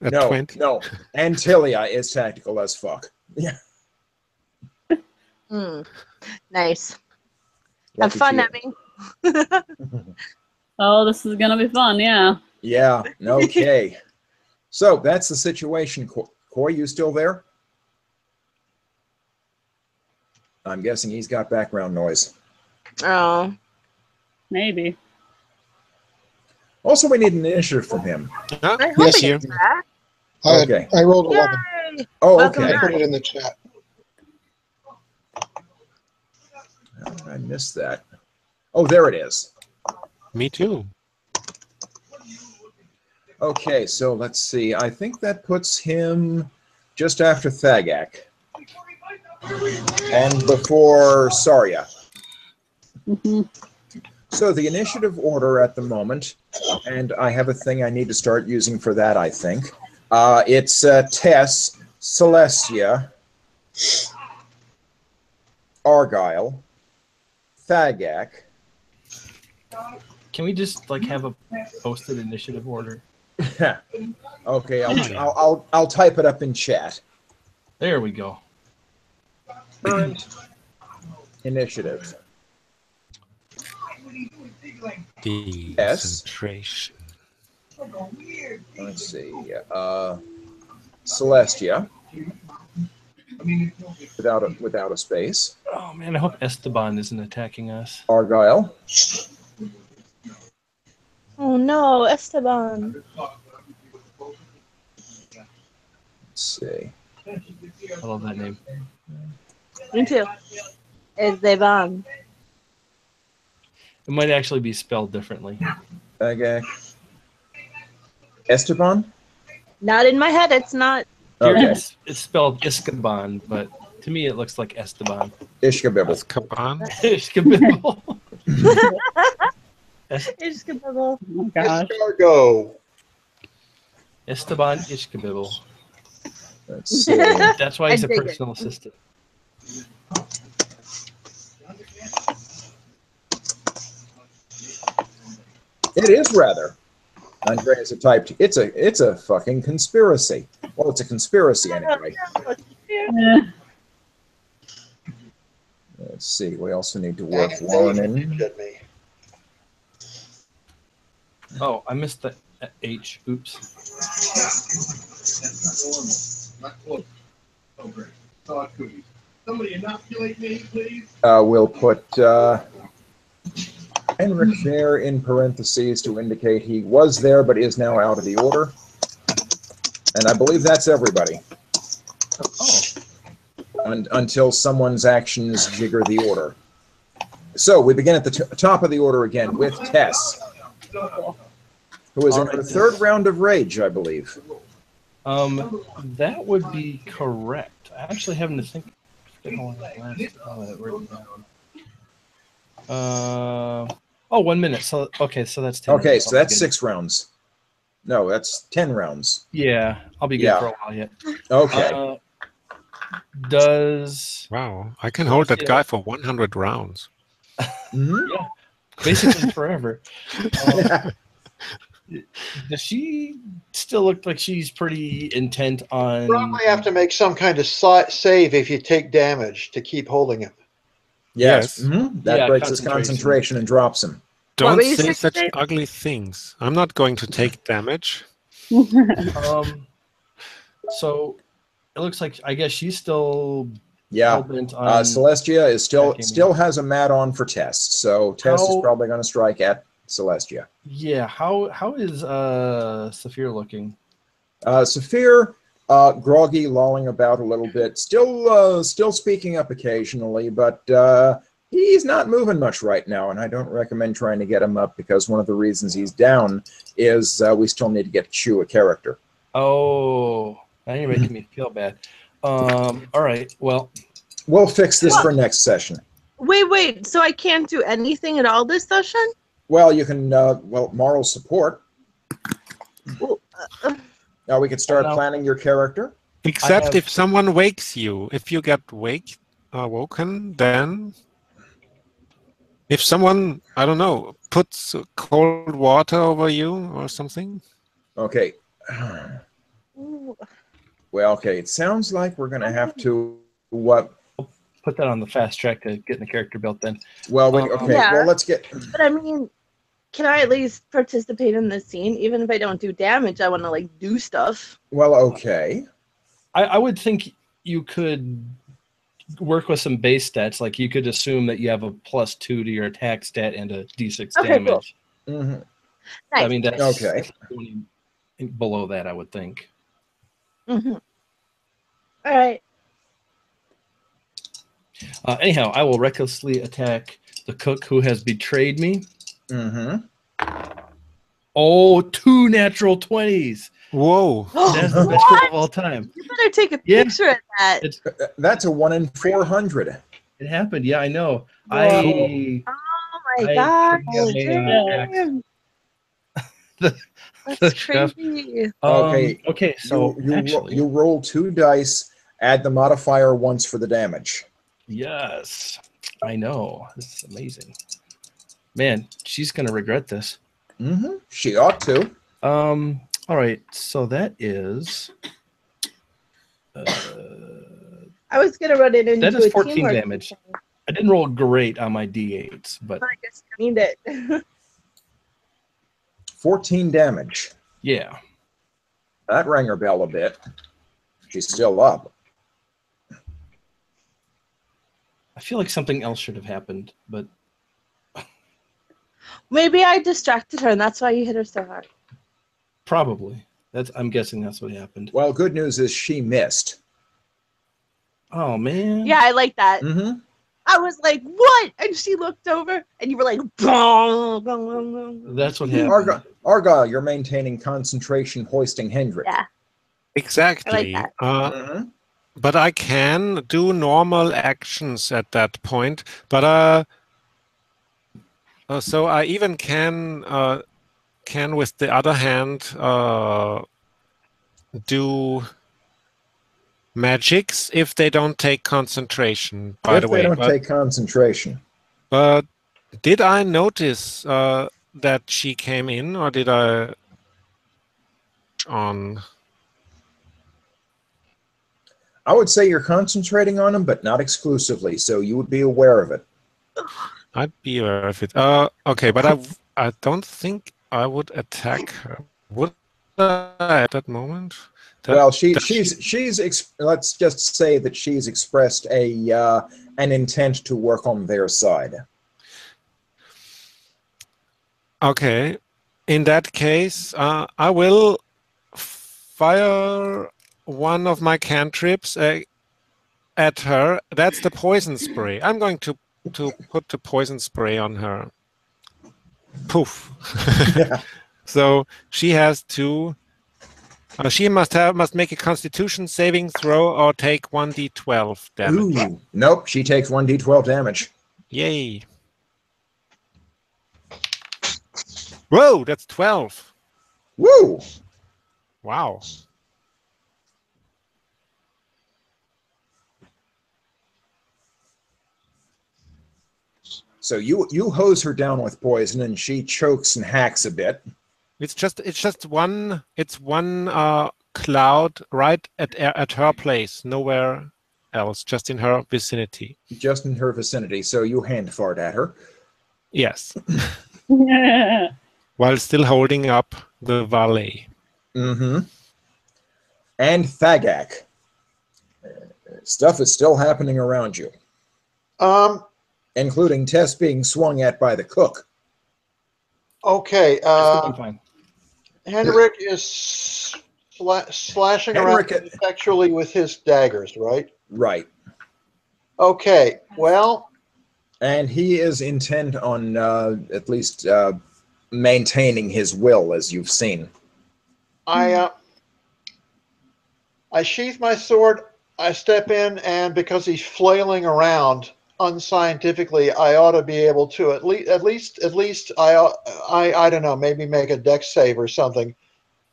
At no, 20. no. Antilia is tactical as fuck. Yeah. Nice. Lucky Have fun, you. Emmy. Oh, this is gonna be fun. Yeah. Yeah. Okay. So that's the situation. Coy, you still there? I'm guessing he's got background noise. Oh. Maybe. Also, we need an initiative from him. Huh? I hope Yes, he here. gets back. Okay. I rolled 11. Yay! Oh, Welcome okay. I put it in the chat. I missed that. Oh, there it is. Me too. Okay, so let's see. I think that puts him just after Thagak and before Saria. So the initiative order at the moment, and I have a thing I need to start using for that, I think. It's Tess, Celestia, Argyle, Thagak. Can we just like have a posted initiative order? Okay, I'll type it up in chat. There we go. Current initiative. Concentration. Let's see. Celestia. Without a space. Oh man, I hope Esteban isn't attacking us. Argyle. Oh no, Esteban. Let's see. I love that name. Me too. Esteban. It might actually be spelled differently. Okay. Esteban? Not in my head. It's not. Okay. It's spelled Iskaban, but to me it looks like Esteban. Ishkabibble. Azkaban. Ishkabibble. Ishkabibble. Oh my gosh. Escargot. Esteban Ishkabibble. Let's see. That's why he's I a dig it. personal assistant. It is rather. Andreas typed, it's a fucking conspiracy. Well, it's a conspiracy anyway. Yeah. Let's see. We also need to work Lauren in. Oh, I missed the H. Oops. Somebody inoculate me, please. We'll put Henrik there in parentheses to indicate he was there but is now out of the order. And I believe that's everybody. Oh. Until someone's actions jigger the order. So we begin at the top of the order again with Tess, who is in her third round of rage, I believe. That would be correct. I actually having to think. Written down. 1 minute. So okay, so that's 10. Okay, so that's 6 rounds. No, that's 10 rounds. Yeah, I'll be good for a while yet. Okay. Wow, I can hold that guy for 100 rounds. Yeah, basically forever. Does she still look like she's pretty intent on? Probably have to make some kind of save if you take damage to keep holding him. Yes. That breaks his concentration and drops him. Don't say such ugly things. I'm not going to take damage. So it looks like, I guess she's still bent on Celestia is still has a mat on for Tess, so Tess is probably going to strike at Celestia. Yeah. How is Saphir looking? Saphir, groggy, lolling about a little bit, still speaking up occasionally, but he's not moving much right now, and I don't recommend trying to get him up because one of the reasons he's down is we still need to get to chew a character. Oh, now you're making me feel bad. All right, well, we'll fix this for next session. Wait. So I can't do anything at all this session? Well, you can. Moral support. Now we can start planning your character. Except if someone wakes you. If you get woken, then if someone, I don't know, puts cold water over you or something. Okay. Well, okay. It sounds like we're going to have to put that on the fast track to getting the character built then. Well, well, let's get. But I mean, can I at least participate in the scene? Even if I don't do damage, I want to do stuff. Well, okay. I would think you could work with some base stats. Like you could assume that you have a +2 to your attack stat and a D6 damage. Cool. Nice. I mean, that's okay. Below that, I would think. All right. Anyhow, I will recklessly attack the cook who has betrayed me. Oh, 2 natural 20s. Whoa. That's the best roll of all time. You better take a picture of that. That's a 1 in 400. It happened. Yeah, I know. Oh my God. That's crazy. Okay, so you roll 2 dice, add the modifier once for the damage. Yes, I know. This is amazing. Man, she's going to regret this. She ought to. All right, so that is... I was going to run it into that is 14 damage. I didn't roll great on my D8s, but... I guess you need it. 14 damage. Yeah. That rang her bell a bit. She's still up. I feel like something else should have happened, but... Maybe I distracted her, and that's why you hit her so hard. Probably. I'm guessing that's what happened. Well, good news is she missed. Oh, man. Yeah, I like that. I was like, what? And she looked over, and you were like, bong, bong, bong, bong. That's what happened. Argyle, you're maintaining concentration, hoisting Hendrik. Yeah. Exactly. I like but I can do normal actions at that point. But so I even can with the other hand do magics if they don't take concentration. By the way, if they don't take concentration. But did I notice that she came in, or did I? damage on? I would say you're concentrating on him, but not exclusively, so you would be aware of it. I'd be aware of it. Okay, but I don't think I would attack her. Would I at that moment? Well, let's just say that she's expressed an intent to work on their side. Okay, in that case, I will fire one of my cantrips at her. That's the poison spray. I'm going to put the poison spray on her. Poof. So she has to. She must make a Constitution saving throw or take 1d12 damage. Ooh, nope, she takes 1d12 damage. Yay! Whoa, that's 12. Woo! Wow. So you hose her down with poison, and she chokes and hacks a bit. It's just one cloud right at her place, nowhere else, just in her vicinity. Just in her vicinity. So you hand fart at her. Yes. While still holding up the valet. Mm-hmm. And Thagak. Stuff is still happening around you. Including Tess being swung at by the cook. Okay. Fine. Henrik is slashing around sexually with his daggers, right? Right. Okay. Well. And he is intent on at least maintaining his will, as you've seen. I sheath my sword. I step in, and because he's flailing around unscientifically, I ought to be able to at least I don't know, maybe make a dex save or something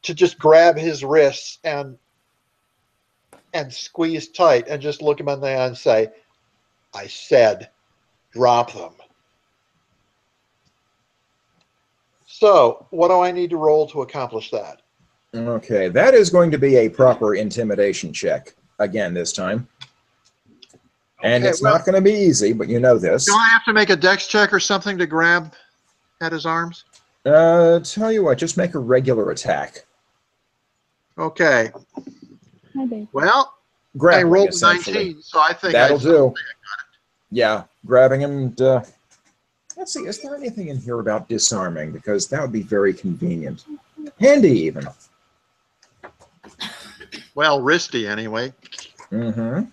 to just grab his wrists and squeeze tight and just look him in the eye and say, "I said, drop them." So, what do I need to roll to accomplish that? Okay, that is going to be a proper intimidation check again this time. And it's not going to be easy, but you know this. Do I have to make a dex check or something to grab at his arms? Tell you what, just make a regular attack. Okay. Hi, babe. Well, Grabbing, I rolled essentially. 19, so I think that'll do. I got it. Yeah, grabbing him. And, let's see, is there anything in here about disarming? Because that would be very convenient. Handy, even. Well, wristy, anyway. Mm-hmm.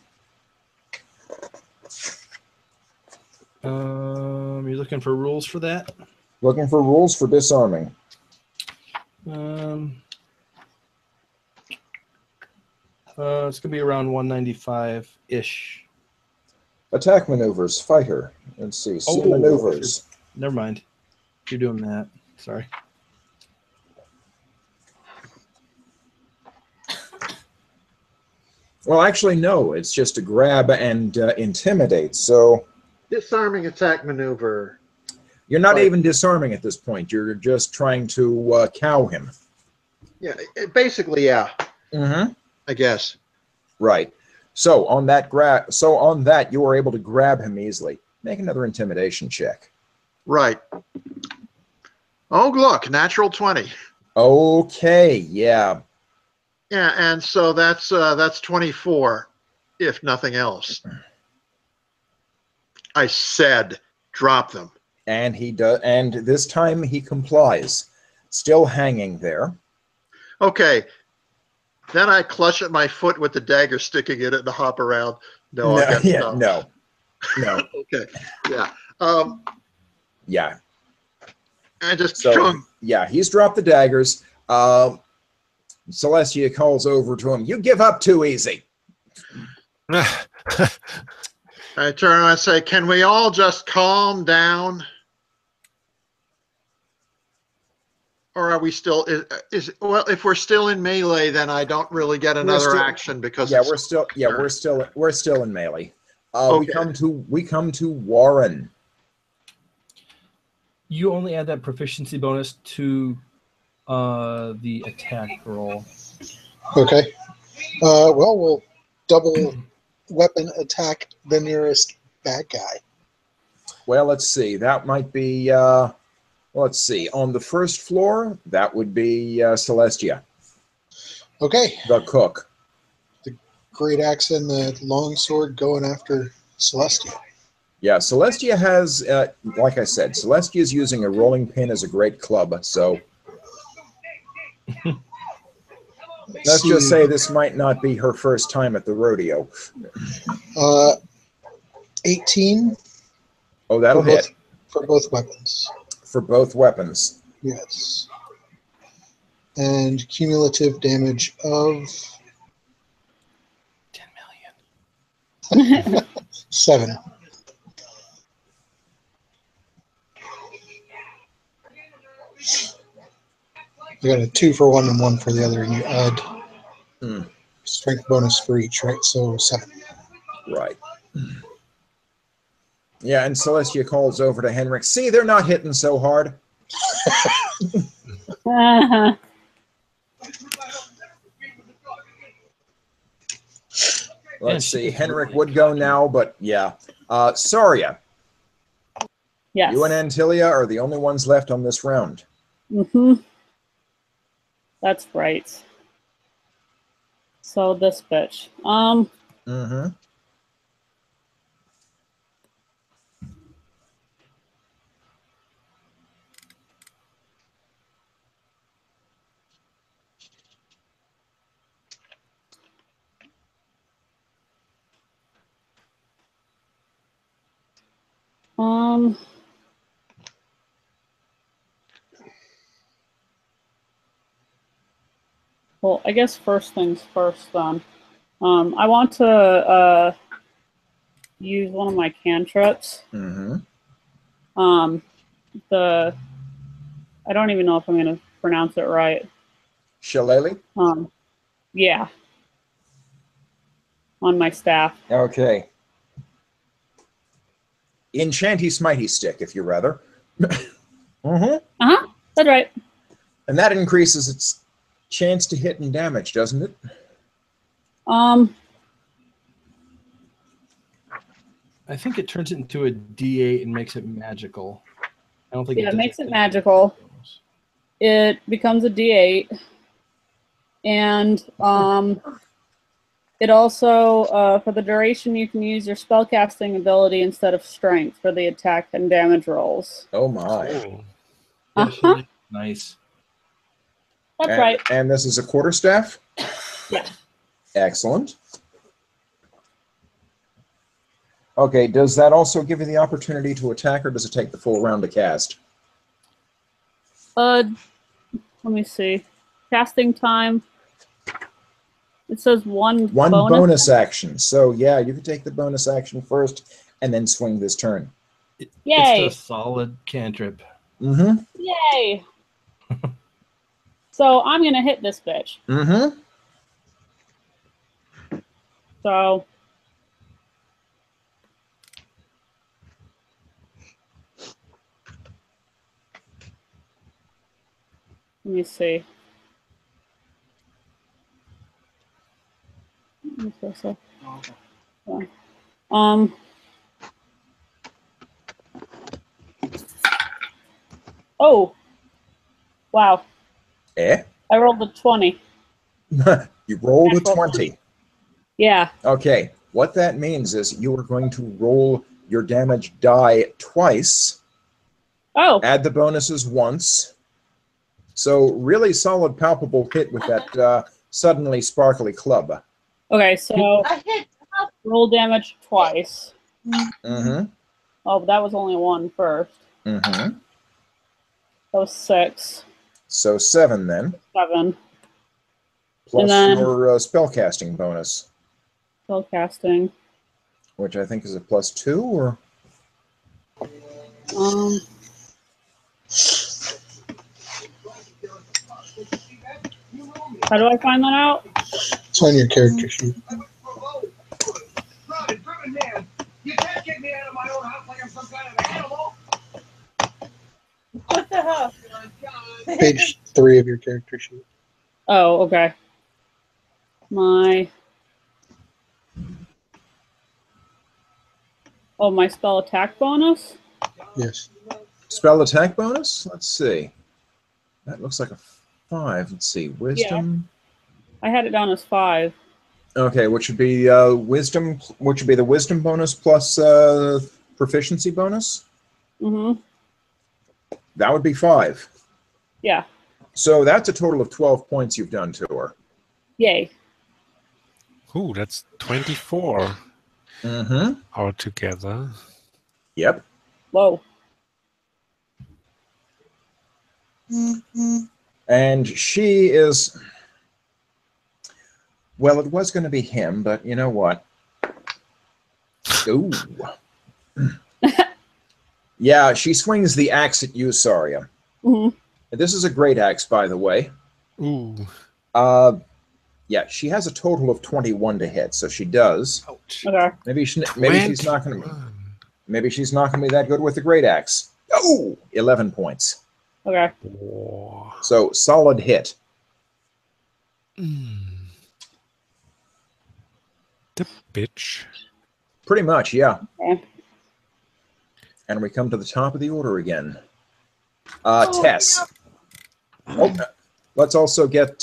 You're looking for rules for that? Looking for rules for disarming. It's gonna be around 195-ish. Attack maneuvers, fighter. Let's see, see maneuvers. Never mind. You're doing that. Sorry. Well, actually, no. It's just a grab and intimidate. So Disarming attack maneuver. you're not even disarming at this point. You're just trying to cow him. Yeah, basically, yeah. Mm-hmm. I guess. Right. So on that, you were able to grab him easily. Make another intimidation check. Right. Oh, look, natural 20. Okay. Yeah. Yeah, and so that's 24, if nothing else. I said, drop them. And he does. And this time he complies. Still hanging there. Okay. Then I clutch at my foot with the dagger sticking in it and hop around. No. No. Okay. Yeah. Yeah. I just So, yeah, he's dropped the daggers. Celestia calls over to him. You give up too easy. I turn and I say, can we all just calm down? Or are we still, well, if we're still in melee, then I don't really get another action because we're still in melee. Okay. We come to Warren. You only add that proficiency bonus to the attack roll. Okay. Well, we'll double weapon attack the nearest bad guy. Well, let's see. That might be, let's see. On the first floor, that would be Celestia, Okay. the cook. The great axe and the long sword going after Celestia. Yeah, Celestia has, like I said, Celestia is using a rolling pin as a great club, so let's just say this might not be her first time at the rodeo. 18. Oh, that'll hit. For both weapons. For both weapons. Yes. And cumulative damage of 10 million. 7. You got a 2 for one and 1 for the other, and you add strength bonus for each, right? So 7. Right. Yeah, and Celestia calls over to Henrik. See, they're not hitting so hard. Let's see. Henrik would go now, but yeah. Saria. Yes. You and Antilia are the only ones left on this round. Mm-hmm. That's right. So this bitch. Mm-hmm. Well, I guess first things first then. I want to use one of my cantrips. Mm-hmm. I don't even know if I'm going to pronounce it right. Shillelagh? Yeah. On my staff. Okay. Enchanty Smitey Stick, if you rather. Uh-huh. That's right. And that increases its chance to hit and damage, doesn't it? I think it turns it into a D8 and makes it magical. I don't think it makes it magical. It becomes a D8. And it also, for the duration, you can use your spellcasting ability instead of strength for the attack and damage rolls. Oh my. Uh-huh. Nice. That's right. And this is a quarterstaff? Yeah. Excellent. Okay, does that also give you the opportunity to attack, or does it take the full round to cast? Let me see. Casting time. It says one bonus action. So yeah, you can take the bonus action first and then swing this turn. Yay! It's a solid cantrip. Mm-hmm. Yay! So I'm gonna hit this bitch. Mm-hmm. So let me see. So. Yeah. Oh. Wow. Eh? I rolled a 20. You rolled a 20. Yeah. Okay. What that means is you are going to roll your damage die twice. Oh. Add the bonuses once. So really solid, palpable hit with that suddenly sparkly club. Okay, so roll damage twice. Mm-hmm. Oh, but that was only one first. Mm-hmm. That was 6. So 7 then. 7. Plus your spellcasting bonus. Spellcasting. Which I think is a +2, or? How do I find that out? It's on your character sheet. Page 3 of your character sheet. Oh, okay. My spell attack bonus? Yes. Spell attack bonus? Let's see. That looks like a 5. Let's see. Wisdom. Yeah. I had it down as 5. Okay, which would be wisdom, which would be the wisdom bonus plus proficiency bonus? Mm-hmm. That would be 5. Yeah. So that's a total of 12 points you've done to her. Yay. Ooh, that's 24 altogether. Yep. Whoa. And she is... Well, it was going to be him, but you know what? Ooh. Yeah, she swings the axe at you, Saria. This is a great axe, by the way. Ooh. Yeah, she has a total of 21 to hit, so she does. Ouch. Okay. Maybe she's not going to. Maybe she's not going to be that good with the great axe. Oh, 11 points. Okay. Whoa. So solid hit. The bitch. Pretty much, yeah. Okay. And we come to the top of the order again. Tess. Oh, let's also get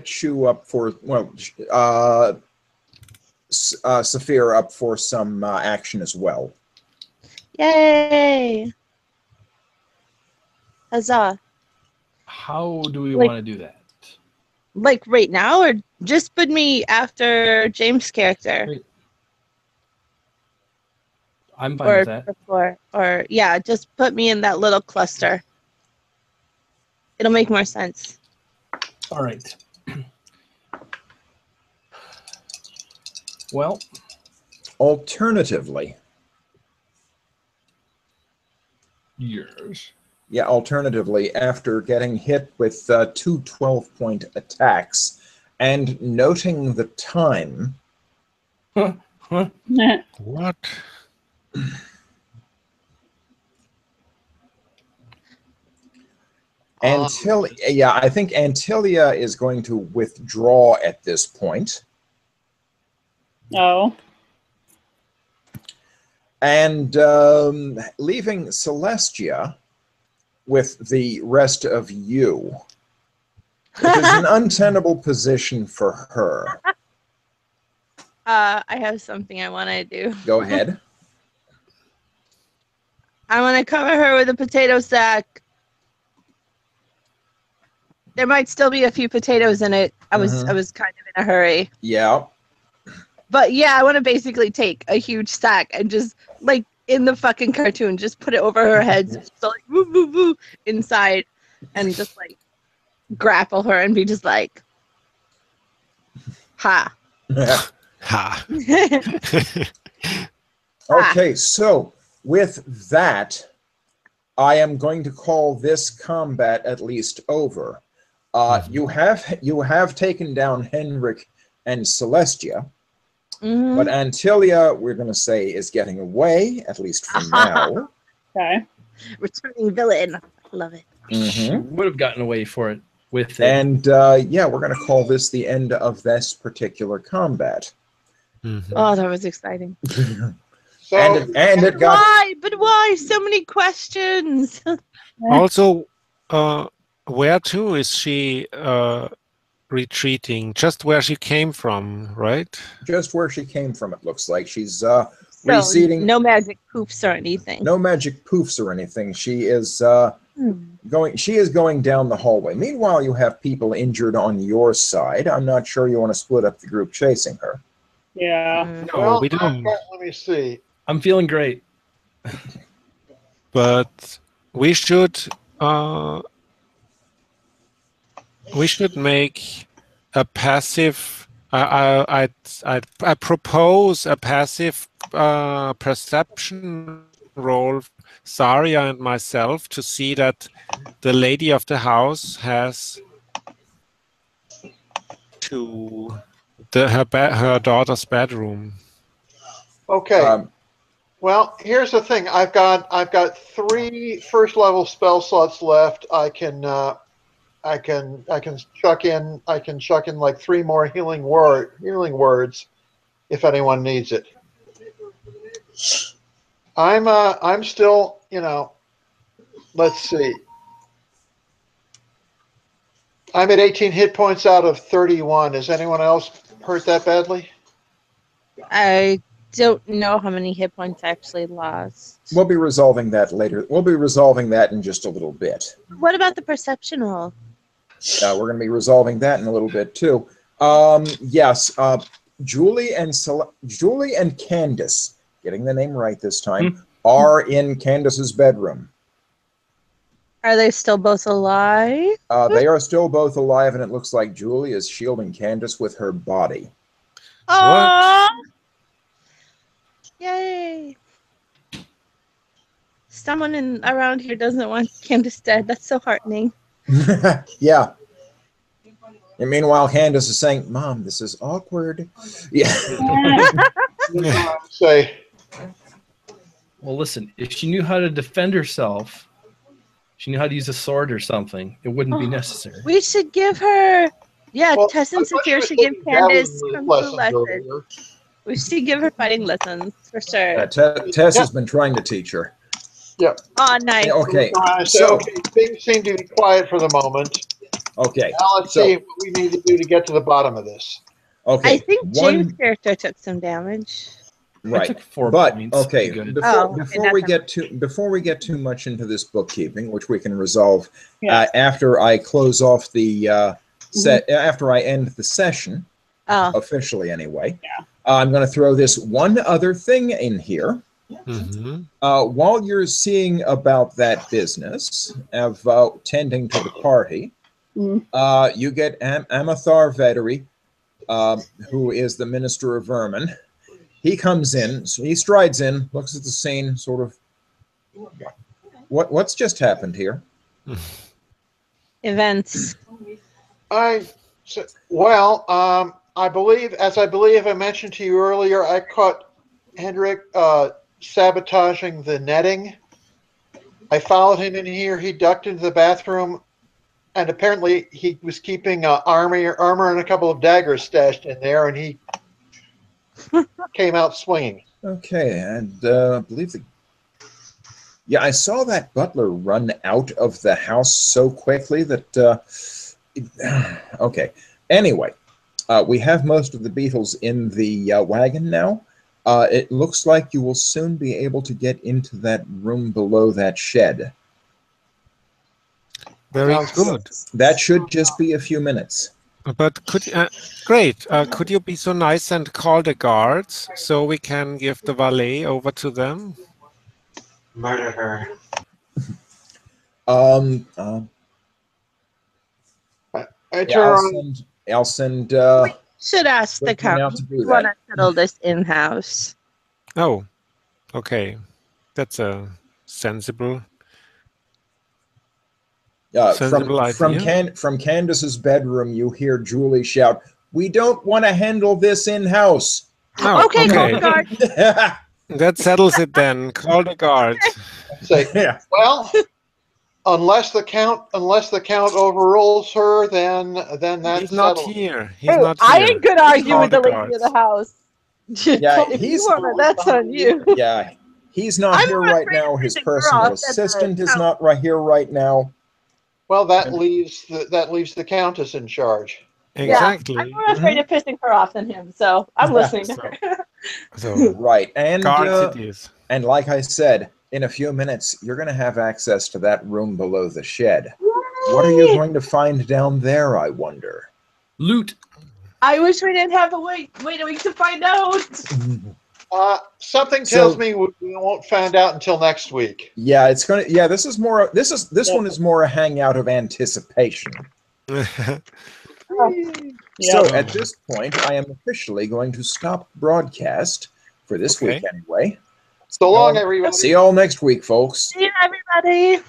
Shu up for Saphir up for some action as well. Yay! Huzzah! How do we want to do that? Like right now, or just put me after James' character? Wait. I'm fine with that. Before, or yeah, just put me in that little cluster. It'll make more sense. All right. Well, alternatively, yes. Yeah, alternatively, after getting hit with 2 12-point attacks and noting the time. What? I think Antilia is going to withdraw at this point. Oh. And leaving Celestia with the rest of you. It is an untenable position for her. I have something I want to do. Go ahead. I want to cover her with a potato sack. There might still be a few potatoes in it. I was kind of in a hurry. Yeah. But yeah, I want to basically take a huge sack and just like in the fucking cartoon, just put it over her head, so like woo woo woo inside, and just like grapple her and be just like, ha. Ha. Okay, so with that, I am going to call this combat at least over. You have taken down Henrik and Celestia, but Antilia, we're going to say, is getting away, at least for now. Okay. Returning villain. Love it. Would have gotten away for it with it. And yeah, we're going to call this the end of this particular combat. Oh, that was exciting. So, and it got... Why? But why? So many questions. Also, where to is she retreating? Just where she came from, right? Just where she came from, it looks like. She's receding. No magic poofs or anything. No magic poofs or anything. She is going down the hallway. Meanwhile, you have people injured on your side. I'm not sure you want to split up the group chasing her. Yeah. No, we don't. Let me see. I'm feeling great. But we should make a passive. I propose a passive perception roll, Saria and myself, to see that the lady of the house has to her daughter's bedroom. Okay. Well, here's the thing. I've got 3 first-level spell slots left. I can chuck in like 3 more healing words if anyone needs it. I'm still, let's see. I'm at 18 hit points out of 31. Is anyone else hurt that badly? I don't know how many hit points I actually lost. We'll be resolving that later. We'll be resolving that in just a little bit. What about the perception roll? We're going to be resolving that in a little bit too. Yes, Julie and Candace, getting the name right this time, are in Candace's bedroom. Are they still both alive? They are still both alive, and it looks like Julie is shielding Candace with her body. Oh! Yay! Someone around here doesn't want Candace dead. That's so heartening. Yeah. And meanwhile, Candace is saying, "Mom, this is awkward." Yeah. Say. Well, listen. If she knew how to defend herself, she knew how to use a sword or something, it wouldn't be necessary. We should give her. Yeah, Well, Tess and Saphir should give Candace kung fu lessons. We should give her fighting lessons for sure. Tess has been trying to teach her. Yep. Oh, nice. Okay. So things seem to be quiet for the moment. Okay. Now let's see what we need to do to get to the bottom of this. Okay. I think James' character took some damage. Right. I took 4 But points. okay, Good. before we get too much into this bookkeeping, which we can resolve after I close off the after I end the session, officially anyway. Yeah. I'm going to throw this one other thing in here. While you're seeing about that business of tending to the party, you get Amathar Vederi, who is the Minister of Vermin. He comes in, so he strides in, looks at the scene, sort of, what's just happened here? Events. I believe I mentioned to you earlier, I caught Hendrik sabotaging the netting. I followed him in here. He ducked into the bathroom, and apparently he was keeping armor and a couple of daggers stashed in there, and he came out swinging. Okay, and I believe I saw that butler run out of the house so quickly that okay. Anyway, we have most of the beetles in the wagon now. It looks like you will soon be able to get into that room below that shed. Very good. That should just be a few minutes. But great. Could you be so nice and call the guards so we can give the valet over to them? Murder her. I'll send. Should ask the count. We want to settle this in-house. Oh, okay. That's a sensible. From Candace's bedroom, you hear Julie shout, "We don't want to handle this in-house." Oh, okay. Call the guard. That settles it then. Call the guards. Well, unless the count overrules her, then that's he's not settled. here. He's not here. I ain't gonna argue with the lady of the house. Yeah, that's on you. Yeah, he's not here right now. His personal assistant is not here right now. Well, that leaves the countess in charge. Exactly. Yeah, I'm more afraid of pissing her off than him, so I'm listening to her. Right, and guards it is. And like I said, in a few minutes, you're going to have access to that room below the shed. Yay! What are you going to find down there, I wonder? Loot. I wish we didn't have to wait a week to find out. Something tells me we won't find out until next week. Yeah, it's gonna. Yeah, this one is more a hangout of anticipation. So at this point, I am officially going to stop broadcast for this week anyway. So long, everyone. See you all next week, folks. See you, everybody.